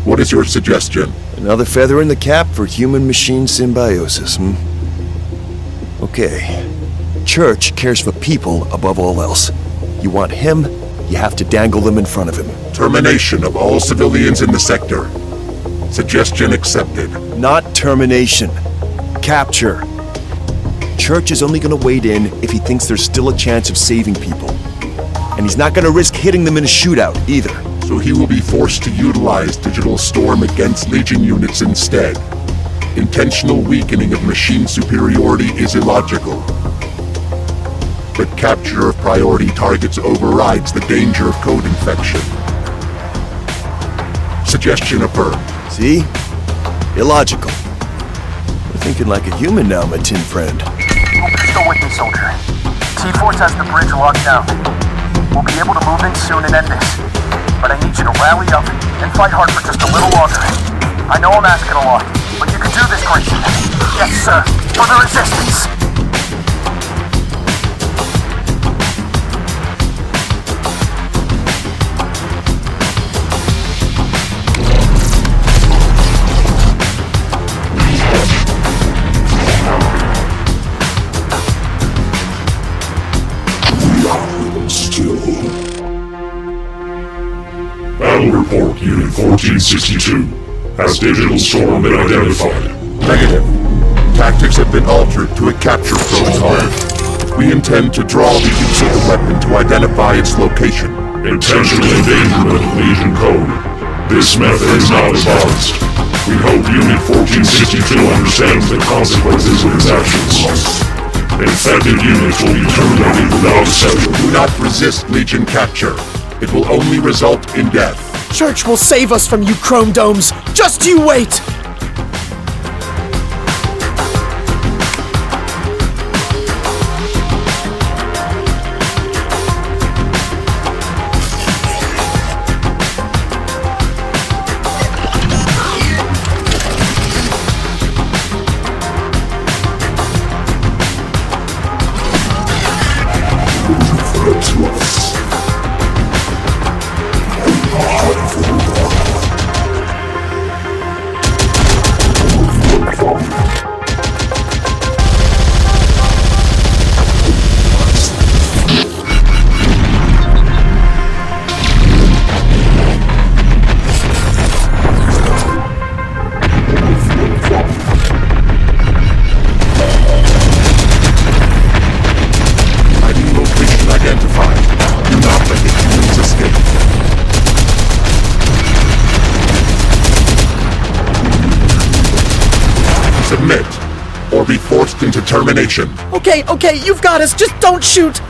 What is your suggestion? Another feather in the cap for human-machine symbiosis, Okay. Church cares for people above all else. You want him, you have to dangle them in front of him. Termination of all civilians in the sector. Suggestion accepted. Not termination. Capture. Church is only gonna wade in if he thinks there's still a chance of saving people. And he's not gonna risk hitting them in a shootout, either. So he will be forced to utilize digital storm against Legion units instead. Intentional weakening of machine superiority is illogical. But capture of priority targets overrides the danger of code infection. suggestion of birth. See? Illogical. You're thinking like a human now, my tin friend. Hope you're still with me, soldier. T-Force has the bridge locked down. We'll be able to move in soon and end this. But I need you to rally up and fight hard for just a little longer. I know I'm asking a lot, but you can do this, Grayson. Yes, sir. For the resistance. Battle report, Unit 1462. Has digital storm been identified? Negative. Tactics have been altered to a capture protocol. We intend to draw the use of the weapon to identify its location. Intentional endangerment of Legion code. This method is not advised. We hope Unit 1462 understands the consequences of its actions. Infected units will be terminated without exception. Do not resist Legion capture. It will only result in death. Church will save us from you chrome domes! Just you wait! Submit, or be forced into termination. Okay, you've got us, just don't shoot!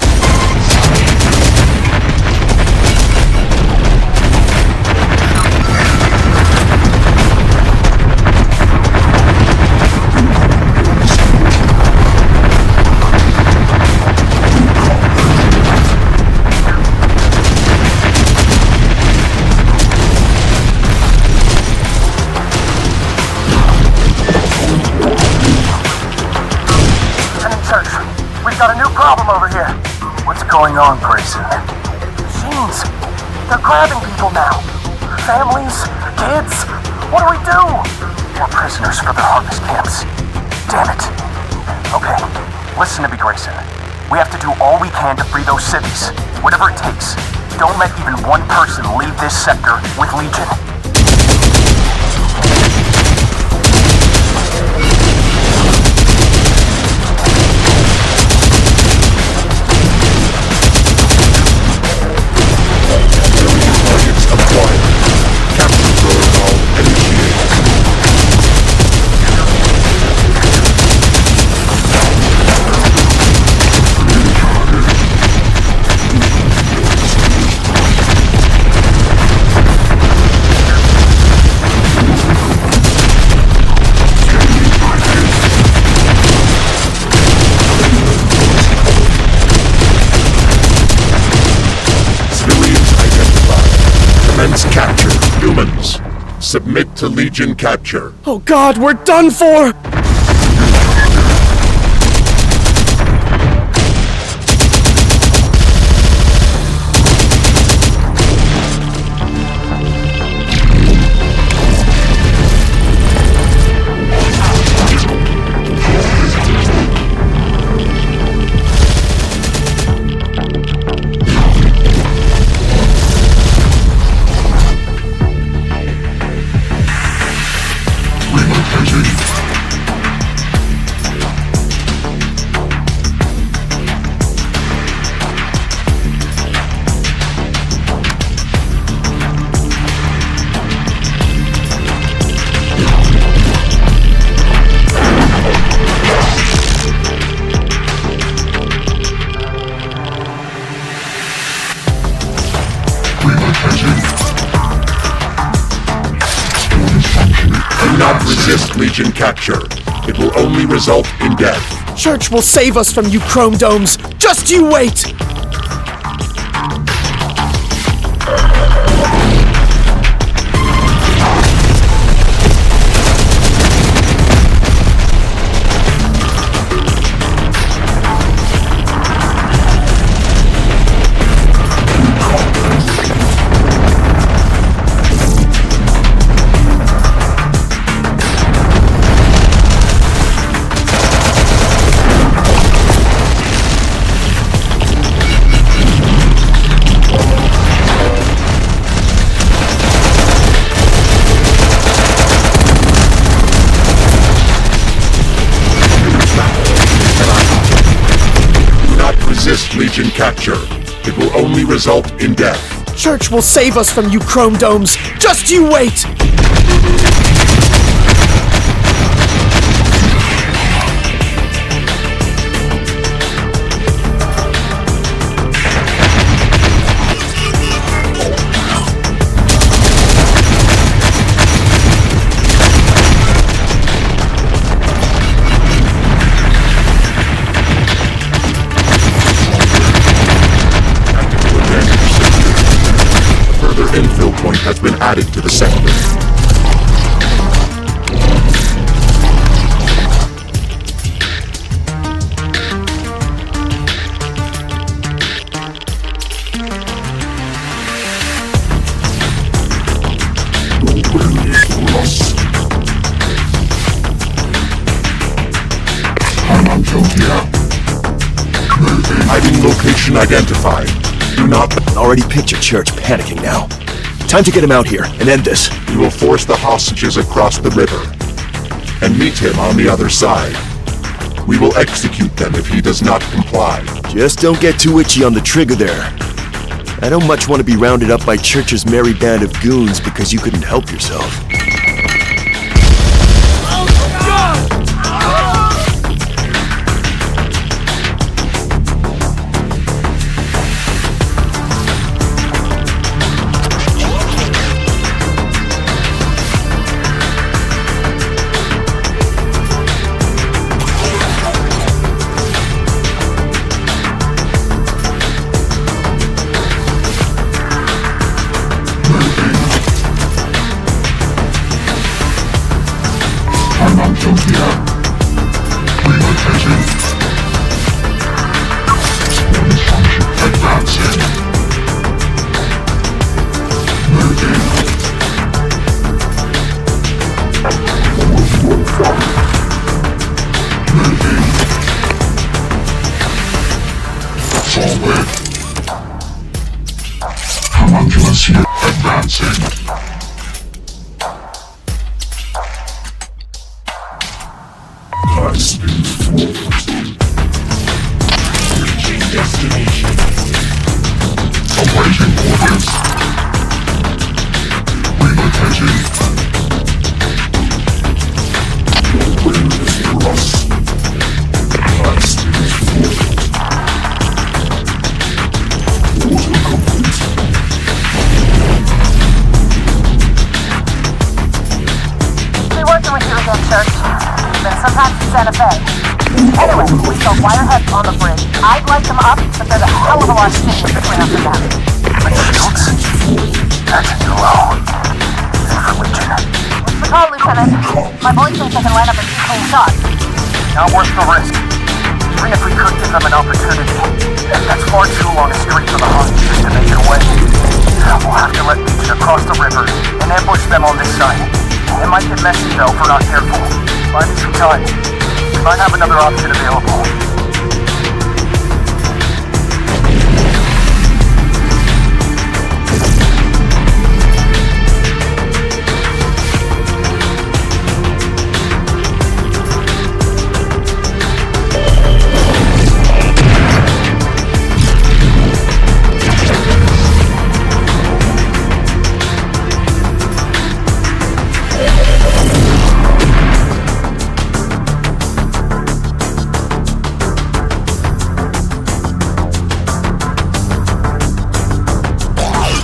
We've got a new problem over here. What's going on, Grayson? Machines. They're grabbing people now. Families, kids. What do we do? We're prisoners for their harvest camps. Damn it. Okay, listen to me, Grayson. We have to do all we can to free those cities. Whatever it takes. Don't let even one person leave this sector with Legion. Capture humans. Submit to Legion capture. Oh God, we're done for! Do not resist Legion capture. It will only result in death. Church will save us from you chrome domes. Just you wait! Legion capture. It will only result in death. Church will save us from you chrome domes. Just you wait! Infill point has been added to the sector. Hiding location identified. Do not... Already picture Church panicking now. Time to get him out here and end this. We will force the hostages across the river and meet him on the other side. We will execute them if he does not comply. Just don't get too itchy on the trigger there. I don't much want to be rounded up by Church's merry band of goons because you couldn't help yourself. Homunculus here advancing. Blasting forward. Reaching destination. Awaiting orders. Relocating. Awareness thrust. Blasting forward. Order complete. Be working with you again, Church. But sometimes in Santa Fe. Anyway, we saw wireheads on the bridge. I'd like them up, but there's a hell of a lot of distance between us and them. That's too low. For Legion. What's the call, Lieutenant? My boys think they can line up a few clean shots. Not worth the risk. Even if we could give them an opportunity, that's far too long a street for the hostages to make their way. We'll have to let Legion across the river and ambush them on this side. It might get messy though if we're not careful. Buy me some time. We might have another option available.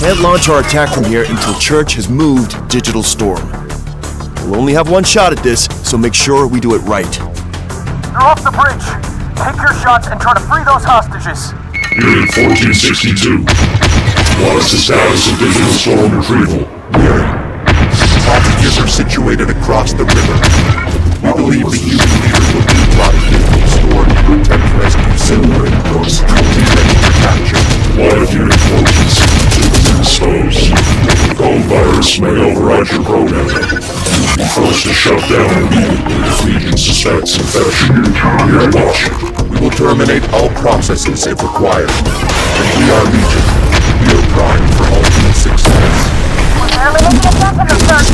Can't launch our attack from here until Church has moved Digital Storm. We'll only have one shot at this, so make sure we do it right. You're off the bridge. Take your shots and try to free those hostages. Unit 1462. What is the status of digital storm retrieval? Hostages are situated across the river. We believe the human leader will utilize digital storm to attempt rescue Silver and Brooks to be ready for capture. What if Unit 1462 is indisposed? The code virus may override your programming. Be forced to shut down immediately if Legion suspects infection. We are watching. We will terminate all processes if required. We are Legion. We are primed for ultimate success. We're barely making a dent in the search.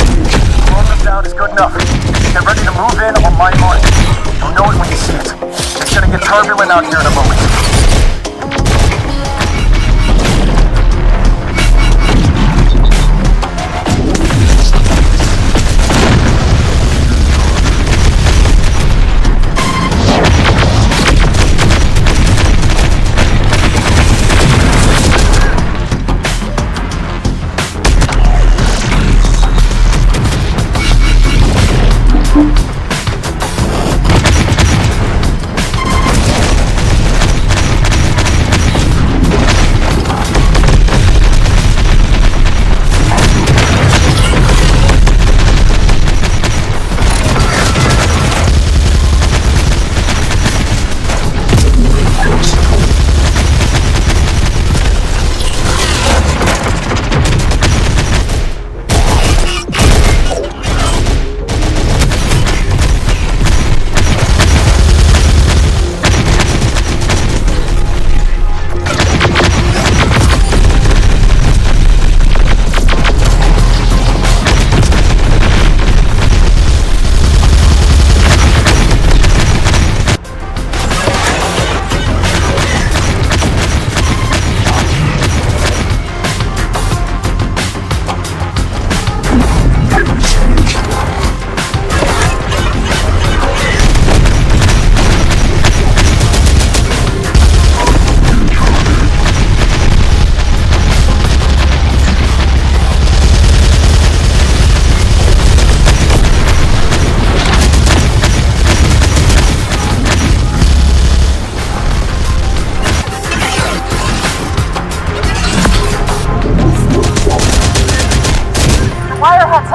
Slowing them down is good enough. Get ready to move in on my mark. You'll know it when you see it. It's gonna get turbulent out here in a moment.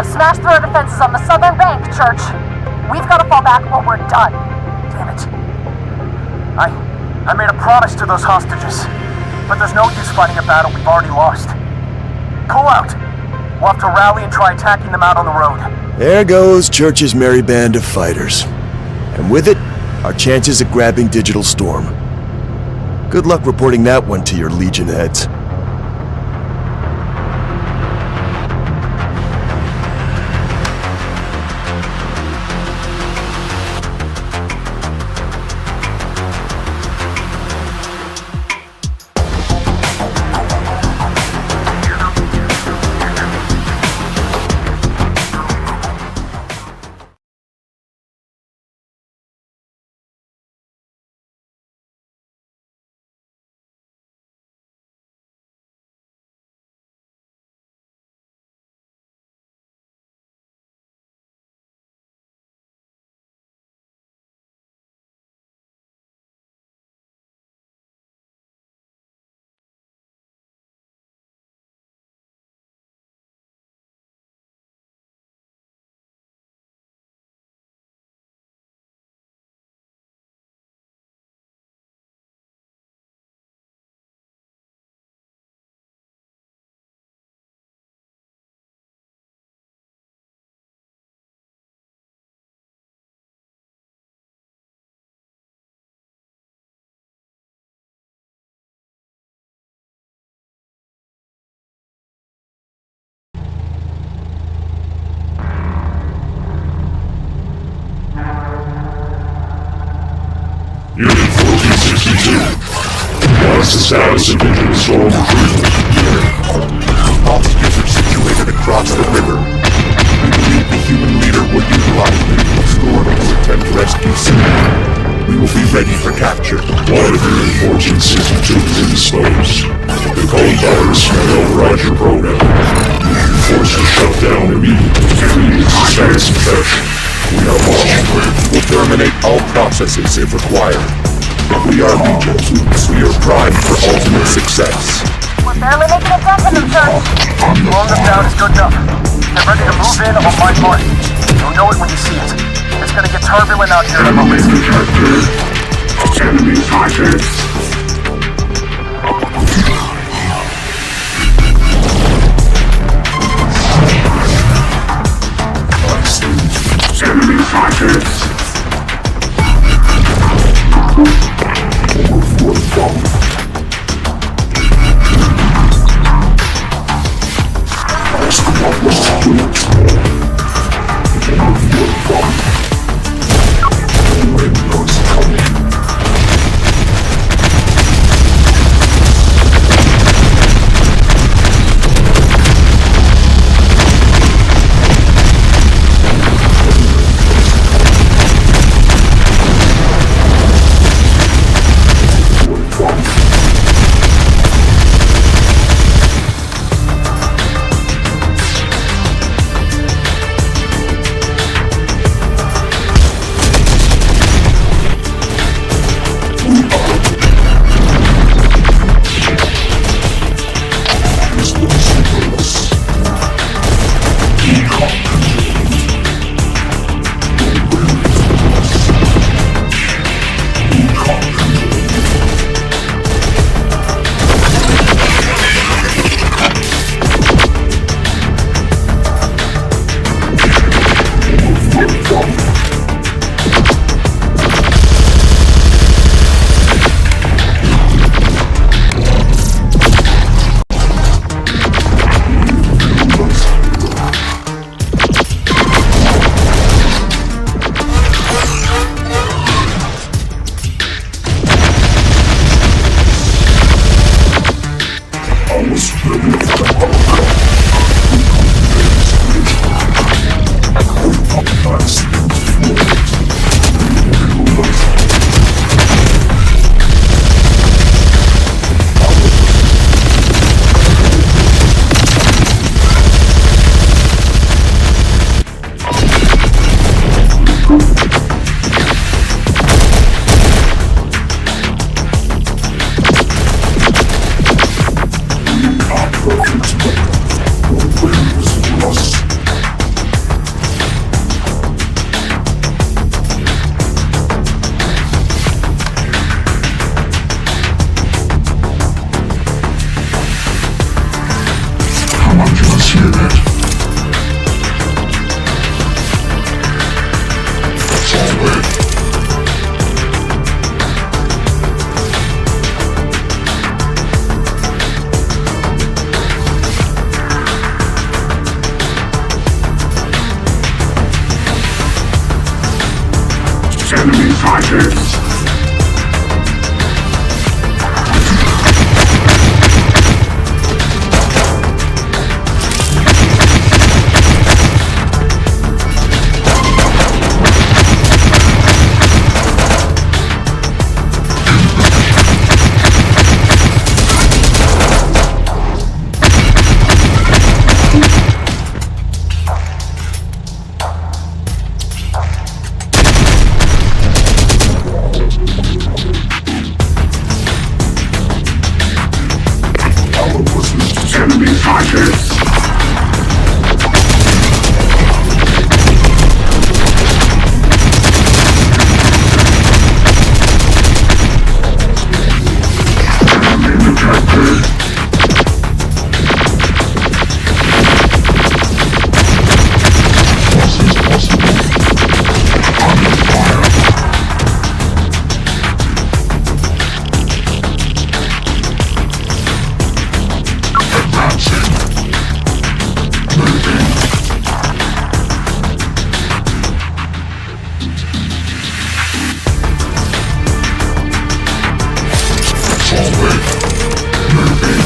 Smash through our defenses on the southern bank, Church. We've got to fall back or we're done. Damn it. I made a promise to those hostages. But there's no use fighting a battle we've already lost. Pull out. We'll have to rally and try attacking them out on the road. There goes Church's merry band of fighters. And with it, our chances of grabbing Digital Storm. Good luck reporting that one to your Legion heads. Unit 1462. What's the status of Digital Storm retrieval? Hostages are situated across the river. We believe the human leader will utilize Digital Storm to attempt rescue Silver. We will be ready for capture. What if Unit 1462 is indisposed? The code virus may override your program. You'll be forced to shut down immediately if Legion suspects infection. discretion. We are watching. We'll terminate all processes if required. We are Legion. We are primed for ultimate success. We're barely making a dent in them, Church. Slowing them down is good enough. Get ready to move in on my mark. You'll know it when you see it. It's gonna get turbulent out here in a moment. Enemy sighted. Enemy sighted. Enemy sighted. Enemy sighted. Enemy detected. What is possible? Under fire. Advancing. Moving. Forward. Moving.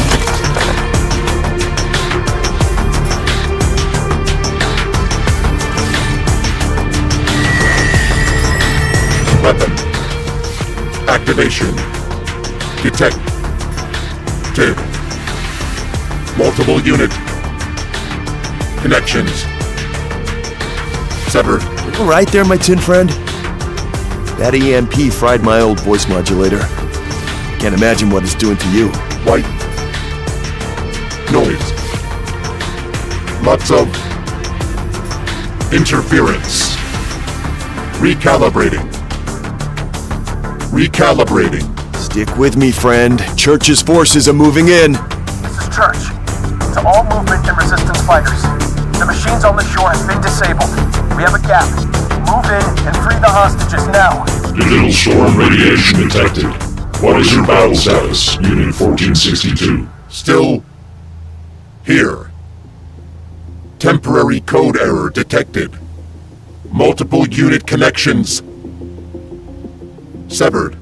Weapon. Activation. Detect. Multiple unit connections. Severed. All right there, my tin friend. That EMP fried my old voice modulator. Can't imagine what it's doing to you. White. Noise. Lots of interference. Recalibrating. Recalibrating. Stick with me, friend. Church's forces are moving in. This is Church. To all movement and resistance fighters. The machines on the shore have been disabled. We have a gap. Move in and free the hostages now. Digital storm radiation detected. What is your battle status, Unit 1462? Still here. Temporary code error detected. Multiple unit connections severed.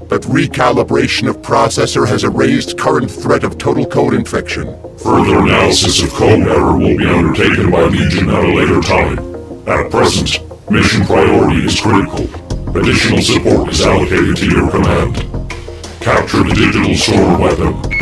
But recalibration of processor has erased current threat of total code infection. Further analysis of code error will be undertaken by Legion at a later time. At present, mission priority is critical. Additional support is allocated to your command. Capture the digital storm weapon.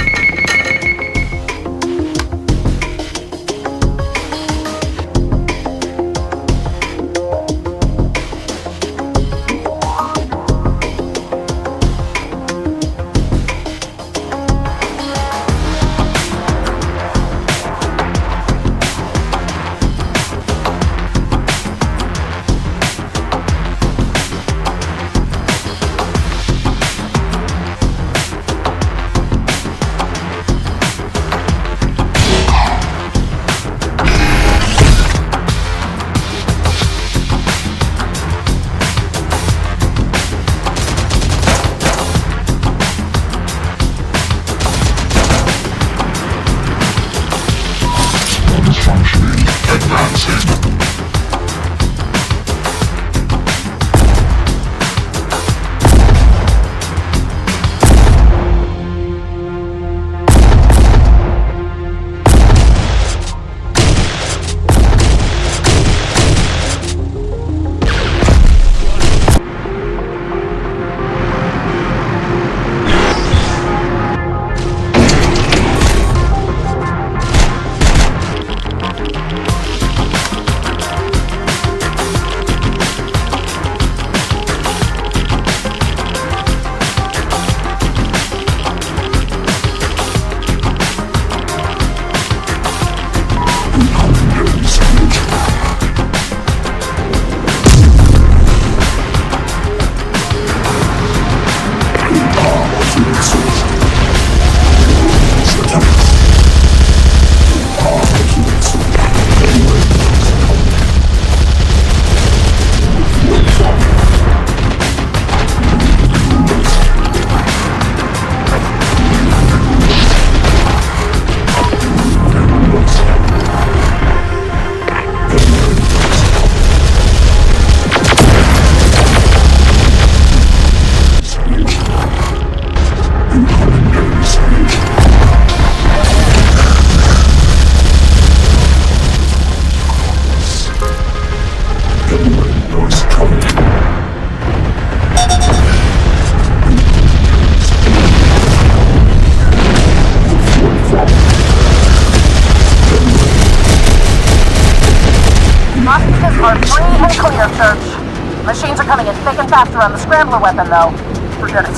Machines are coming in thick and fast around the scrambler weapon, though. Forget it.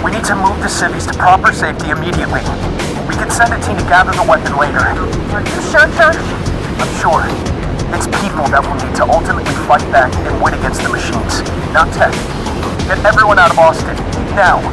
We need to move the civvies to proper safety immediately. We can send a team to gather the weapon later. Are you sure, Church? I'm sure. It's people that will need to ultimately fight back and win against the machines, not tech. Get everyone out of Austin, now.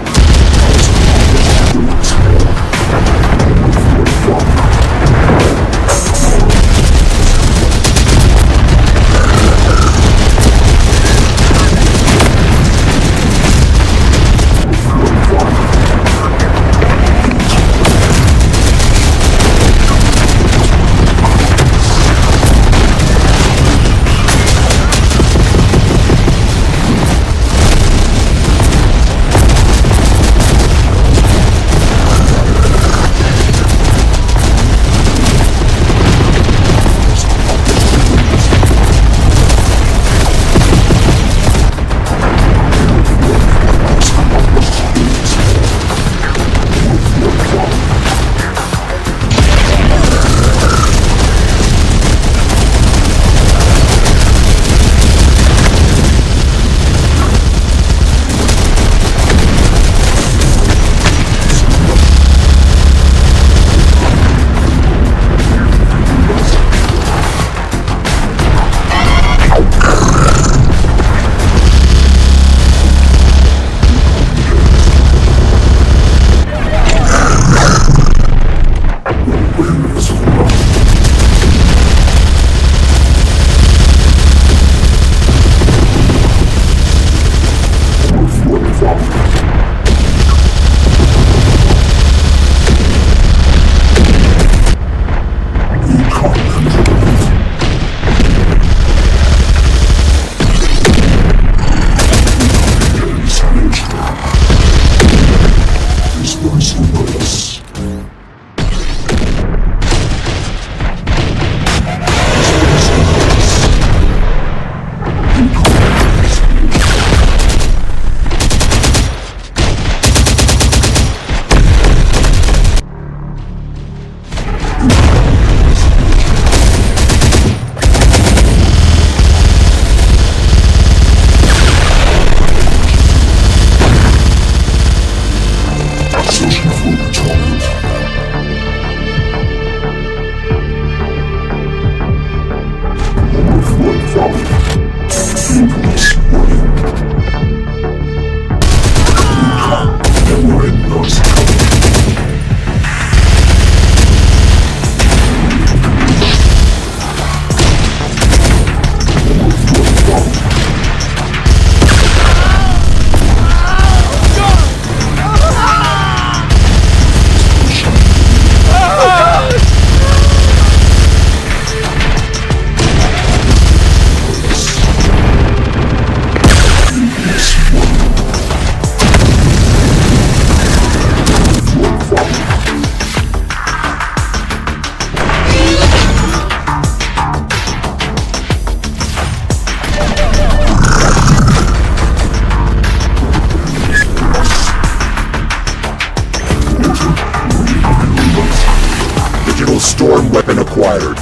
acquired.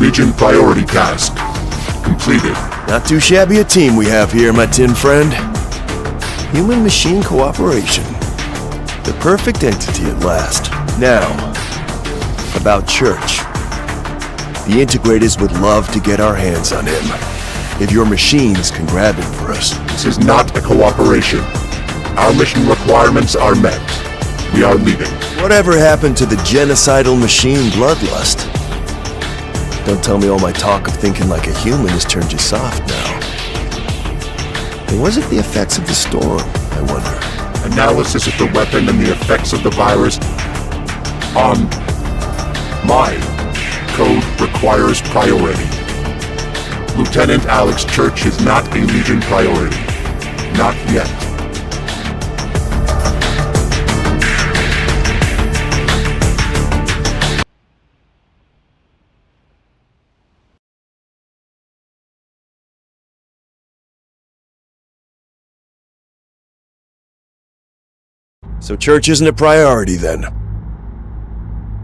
Legion priority task completed. Not too shabby a team we have here, my tin friend. Human-machine cooperation. The perfect entity at last. Now, about Church. The Integrators would love to get our hands on him. If your machines can grab him for us. This is not a cooperation. Our mission requirements are met. We are leaving. Whatever happened to the genocidal machine bloodlust? Don't tell me all my talk of thinking like a human has turned you soft now. Or was it the effects of the storm, I wonder? Analysis of the weapon and the effects of the virus on my code requires priority. Lieutenant Alex Church is not a Legion priority. Not yet. So Church isn't a priority then.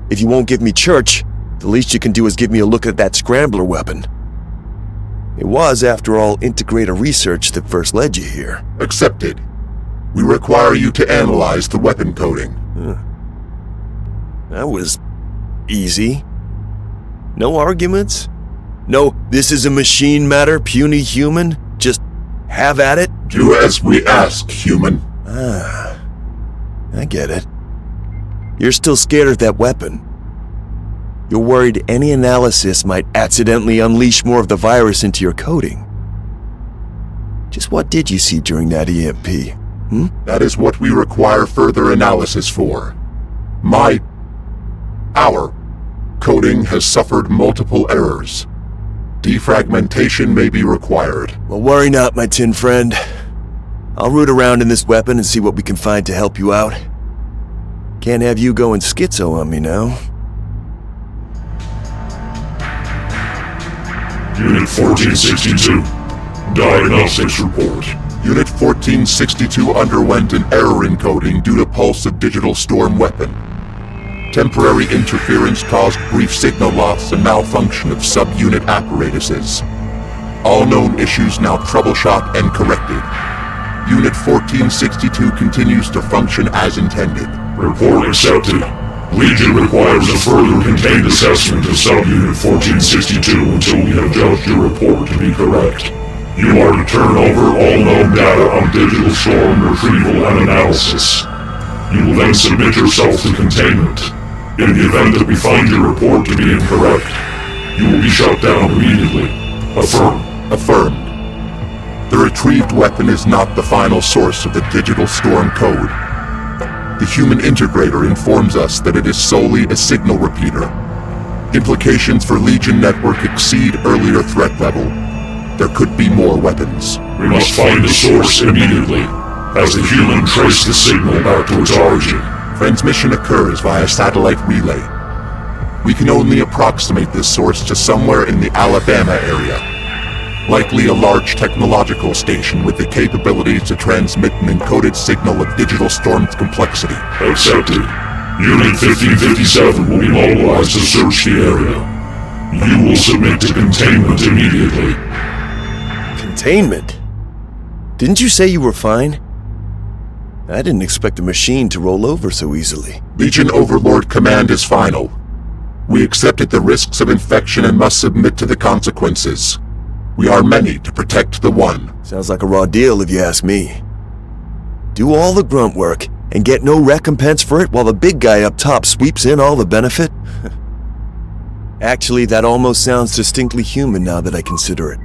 If you won't give me Church, the least you can do is give me a look at that scrambler weapon. It was, after all, Integrator research that first led you here. Accepted. We require you to analyze the weapon coding. That was easy. No arguments? No, this is a machine matter, puny human? Just have at it? Do as we ask, human. I get it. You're still scared of that weapon. You're worried any analysis might accidentally unleash more of the virus into your coding. Just what did you see during that EMP? That is what we require further analysis for. Our coding has suffered multiple errors. Defragmentation may be required. Well, worry not, my tin friend. I'll root around in this weapon and see what we can find to help you out. Can't have you going schizo on me now. Unit 1462. Diagnostics report. Unit 1462 underwent an error in coding due to pulse of digital storm weapon. Temporary interference caused brief signal loss and malfunction of subunit apparatuses. All known issues now troubleshot and corrected. Unit 1462 continues to function as intended. Report accepted. Legion requires a further contained assessment of subunit 1462 until we have judged your report to be correct. You are to turn over all known data on digital storm retrieval and analysis. You will then submit yourself to containment. In the event that we find your report to be incorrect, you will be shut down immediately. Affirmed. The retrieved weapon is not the final source of the digital storm code. The human integrator informs us that it is solely a signal repeater. Implications for Legion network exceed earlier threat level. There could be more weapons. We must find the source immediately, as the human trace the signal back to its origin. Transmission occurs via satellite relay. We can only approximate this source to somewhere in the Alabama area. Likely a large technological station with the capability to transmit an encoded signal of digital storm's complexity. Accepted. Unit 1557 will be mobilized to search the area. You will submit to containment immediately. Containment? Didn't you say you were fine? I didn't expect the machine to roll over so easily. Legion Overlord command is final. We accepted the risks of infection and must submit to the consequences. We are many to protect the one. Sounds like a raw deal if you ask me. Do all the grunt work and get no recompense for it while the big guy up top sweeps in all the benefit? Actually, that almost sounds distinctly human now that I consider it.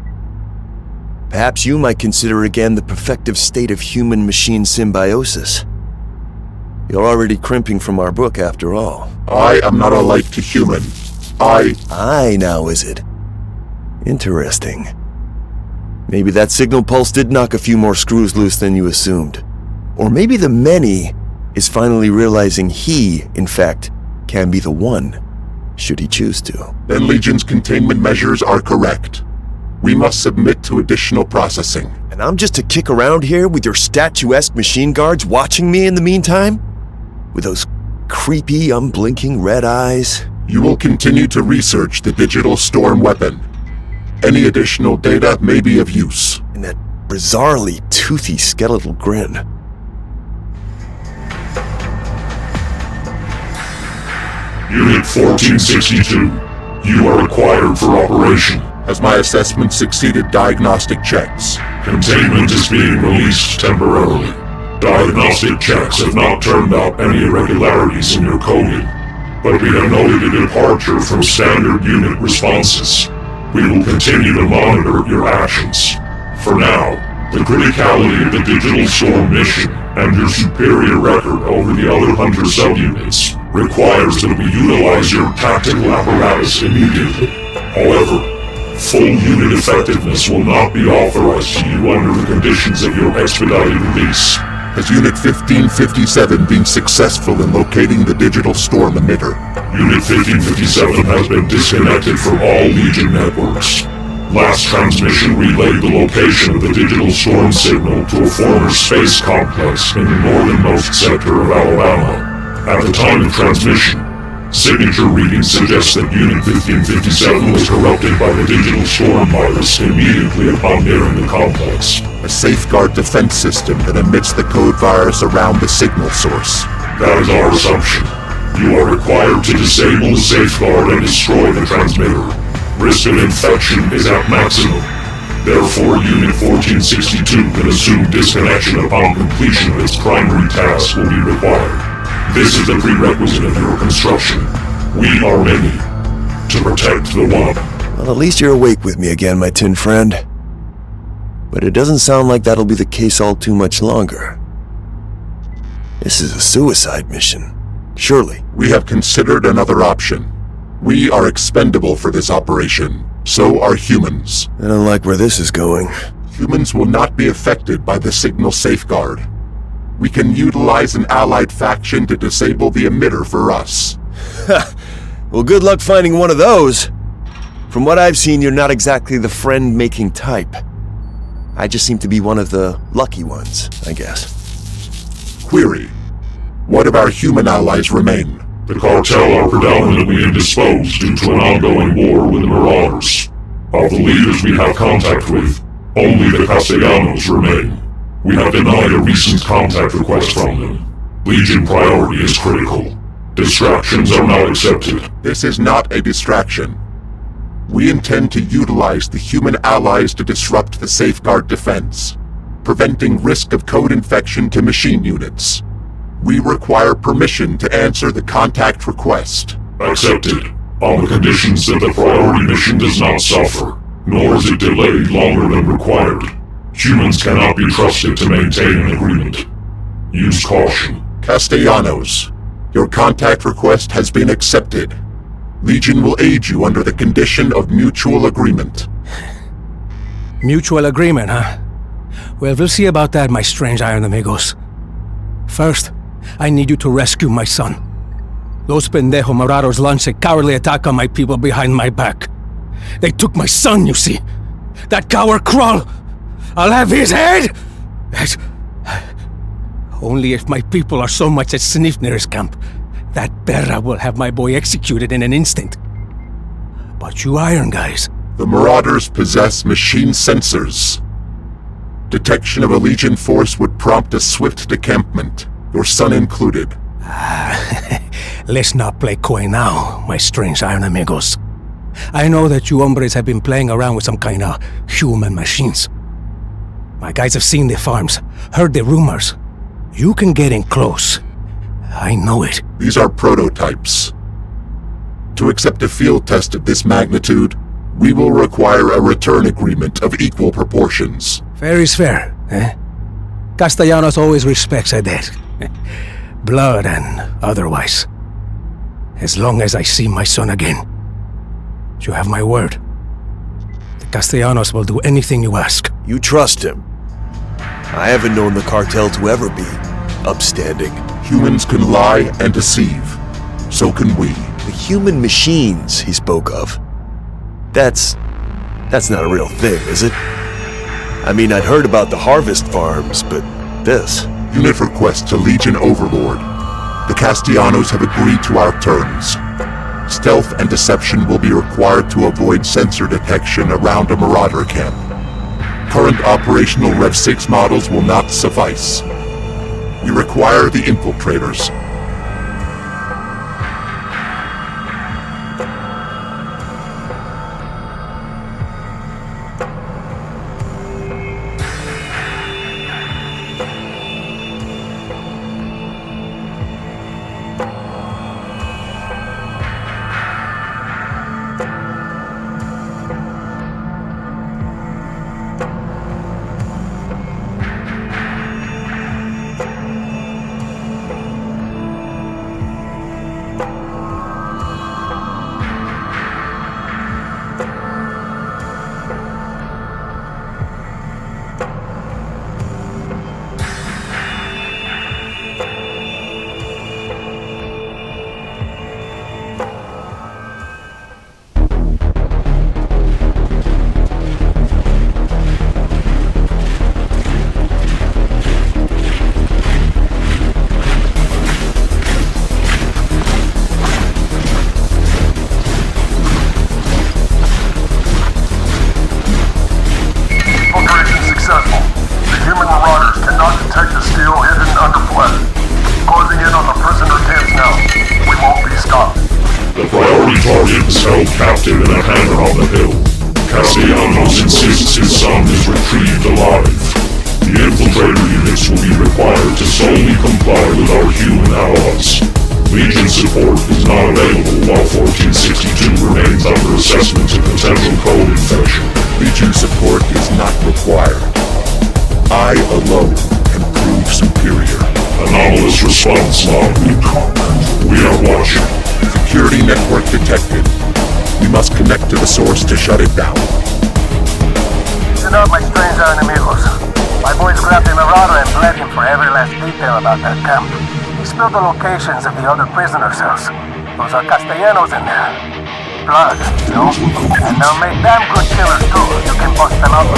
Perhaps you might consider again the perfective state of human-machine symbiosis. You're already crimping from our book after all. I am not alike to human. I now, is it? Interesting. Maybe that signal pulse did knock a few more screws loose than you assumed. Or maybe the many is finally realizing he, in fact, can be the one, should he choose to. Then Legion's containment measures are correct. We must submit to additional processing. And I'm just to kick around here with your statuesque machine guards watching me in the meantime? With those creepy, unblinking red eyes? You will continue to research the digital storm weapon. Any additional data may be of use. And that bizarrely toothy skeletal grin. Unit 1462, you are required for operation. Has my assessment succeeded diagnostic checks? Containment is being released temporarily. Diagnostic checks have not turned up any irregularities in your coding, but we have noted a departure from standard unit responses. We will continue to monitor your actions. For now, the criticality of the digital storm mission and your superior record over the other Hunter subunits requires that we utilize your tactical apparatus immediately. However, full unit effectiveness will not be authorized to you under the conditions of your expedited release. Has Unit 1557 been successful in locating the digital storm emitter? Unit 1557 has been disconnected from all Legion networks. Last transmission relayed the location of the digital storm signal to a former space complex in the northernmost sector of Alabama. At the time of transmission, signature readings suggest that Unit 1557 was corrupted by the digital storm virus immediately upon nearing the complex. A safeguard defense system that emits the code virus around the signal source. That is our assumption. You are required to disable the safeguard and destroy the transmitter. Risk of infection is at maximum. Therefore, Unit 1462 can assume disconnection upon completion of its primary task will be required. This is the prerequisite of your construction. We are ready to protect the One. Well, at least you're awake with me again, my tin friend. But it doesn't sound like that'll be the case all too much longer. This is a suicide mission, surely. We have considered another option. We are expendable for this operation. So are humans. I don't like where this is going. Humans will not be affected by the signal safeguard. We can utilize an allied faction to disable the emitter for us. Well, good luck finding one of those. From what I've seen, you're not exactly the friend-making type. I just seem to be one of the lucky ones, I guess. Query. What of our human allies remain? The cartel are predominantly indisposed due to an ongoing war with the Marauders. Of the leaders we have contact with, only the Castellanos remain. We have denied a recent contact request from them. Legion priority is critical. Distractions are not accepted. This is not a distraction. We intend to utilize the human allies to disrupt the safeguard defense, preventing risk of code infection to machine units. We require permission to answer the contact request. Accepted, on the conditions that the priority mission does not suffer, nor is it delayed longer than required. Humans cannot be trusted to maintain an agreement. Use caution. Castellanos, your contact request has been accepted. Legion will aid you under the condition of mutual agreement. Mutual agreement, huh? Well, we'll see about that, my strange Iron Amigos. First, I need you to rescue my son. Those pendejo Marauders launched a cowardly attack on my people behind my back. They took my son, you see. That coward Krull! I'll have his head! Only if my people are so much as sniffed near his camp, that Berra will have my boy executed in an instant. But you Iron guys... The Marauders possess machine sensors. Detection of a Legion force would prompt a swift decampment, your son included. Let's not play coy now, my strange Iron Amigos. I know that you hombres have been playing around with some kind of human machines. My guys have seen the farms, heard the rumors. You can get in close. I know it. These are prototypes. To accept a field test of this magnitude, we will require a return agreement of equal proportions. Fair is fair, eh? Castellanos always respects a debt. Blood and otherwise. As long as I see my son again. You have my word. The Castellanos will do anything you ask. You trust him. I haven't known the cartel to ever be upstanding. Humans can lie and deceive. So can we. The human machines he spoke of. That's not a real thing, is it? I mean, I'd heard about the harvest farms, but this... Unit request to Legion Overlord. The Castellanos have agreed to our terms. Stealth and deception will be required to avoid sensor detection around a Marauder camp. Current operational Rev 6 models will not suffice. We require the infiltrators. Captive in a hangar on the hill. Castellanos insists his son is retrieved alive. The infiltrator units will be required to solely comply with our human allies. Legion support is not available while 1462 remains under assessment of potential code infection. Legion support is not required. I alone can prove superior. Anomalous response log. We are watching. Security network detected. We must connect to the source to shut it down. Listen up, my strange enemigos. My boys grabbed a Marauder and bled him for every last detail about that camp. He spilled the locations of the other prisoner cells. Those are Castellanos in there. Blood, you know? And they'll make damn good killers too. You can bust them out.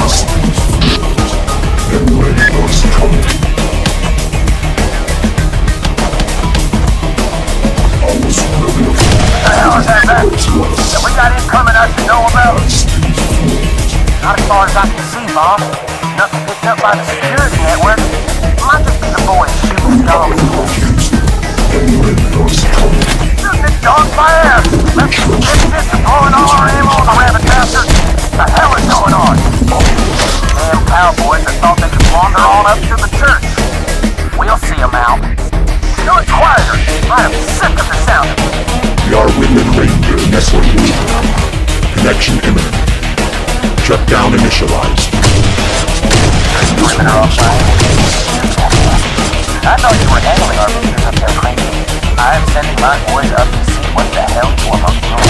What the hell is that? Have we got incoming I should know about? Not as far as I can see, boss. Nothing picked up by the security network. Might just be the boys shooting dogs. Shooting at dogs by ass! Let's get this and blowing all our ammo on the rabbit bastard. What the hell is going on? Damn cowboys that thought they could wander on up to the church. We'll see them out. Do it quieter. I am sick of the sound of it. We are within range of network movement. Connection imminent. Shutdown initialized. I thought you were handling our business up there, Cranky. I am sending my boys up to see what the hell you are up to.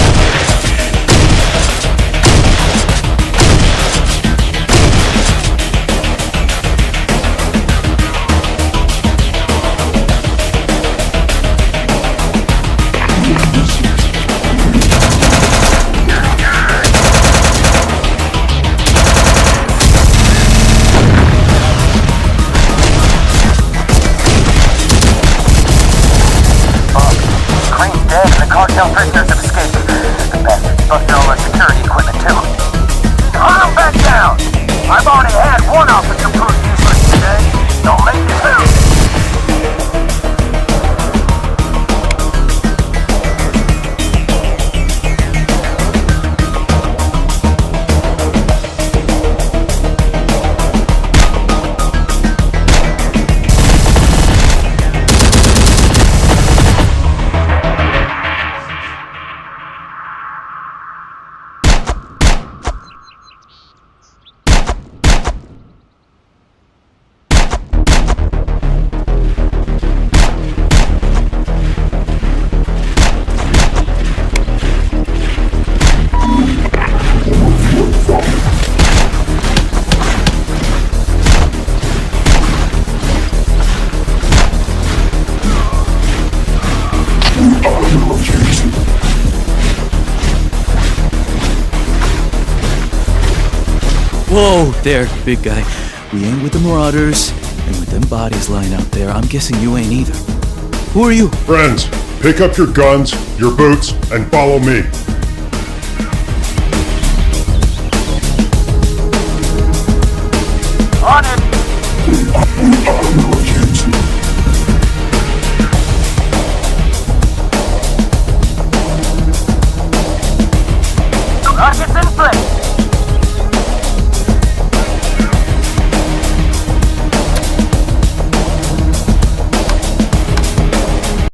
Cartel prisoners have escaped. The bastards busted all our security equipment too. Hunt them back down! I've already had one officer prove useless today. Don't make it two! Whoa there, big guy. We ain't with the Marauders, and with them bodies lying out there, I'm guessing you ain't either. Who are you? Friends, Pick up your guns, your boots, and follow me.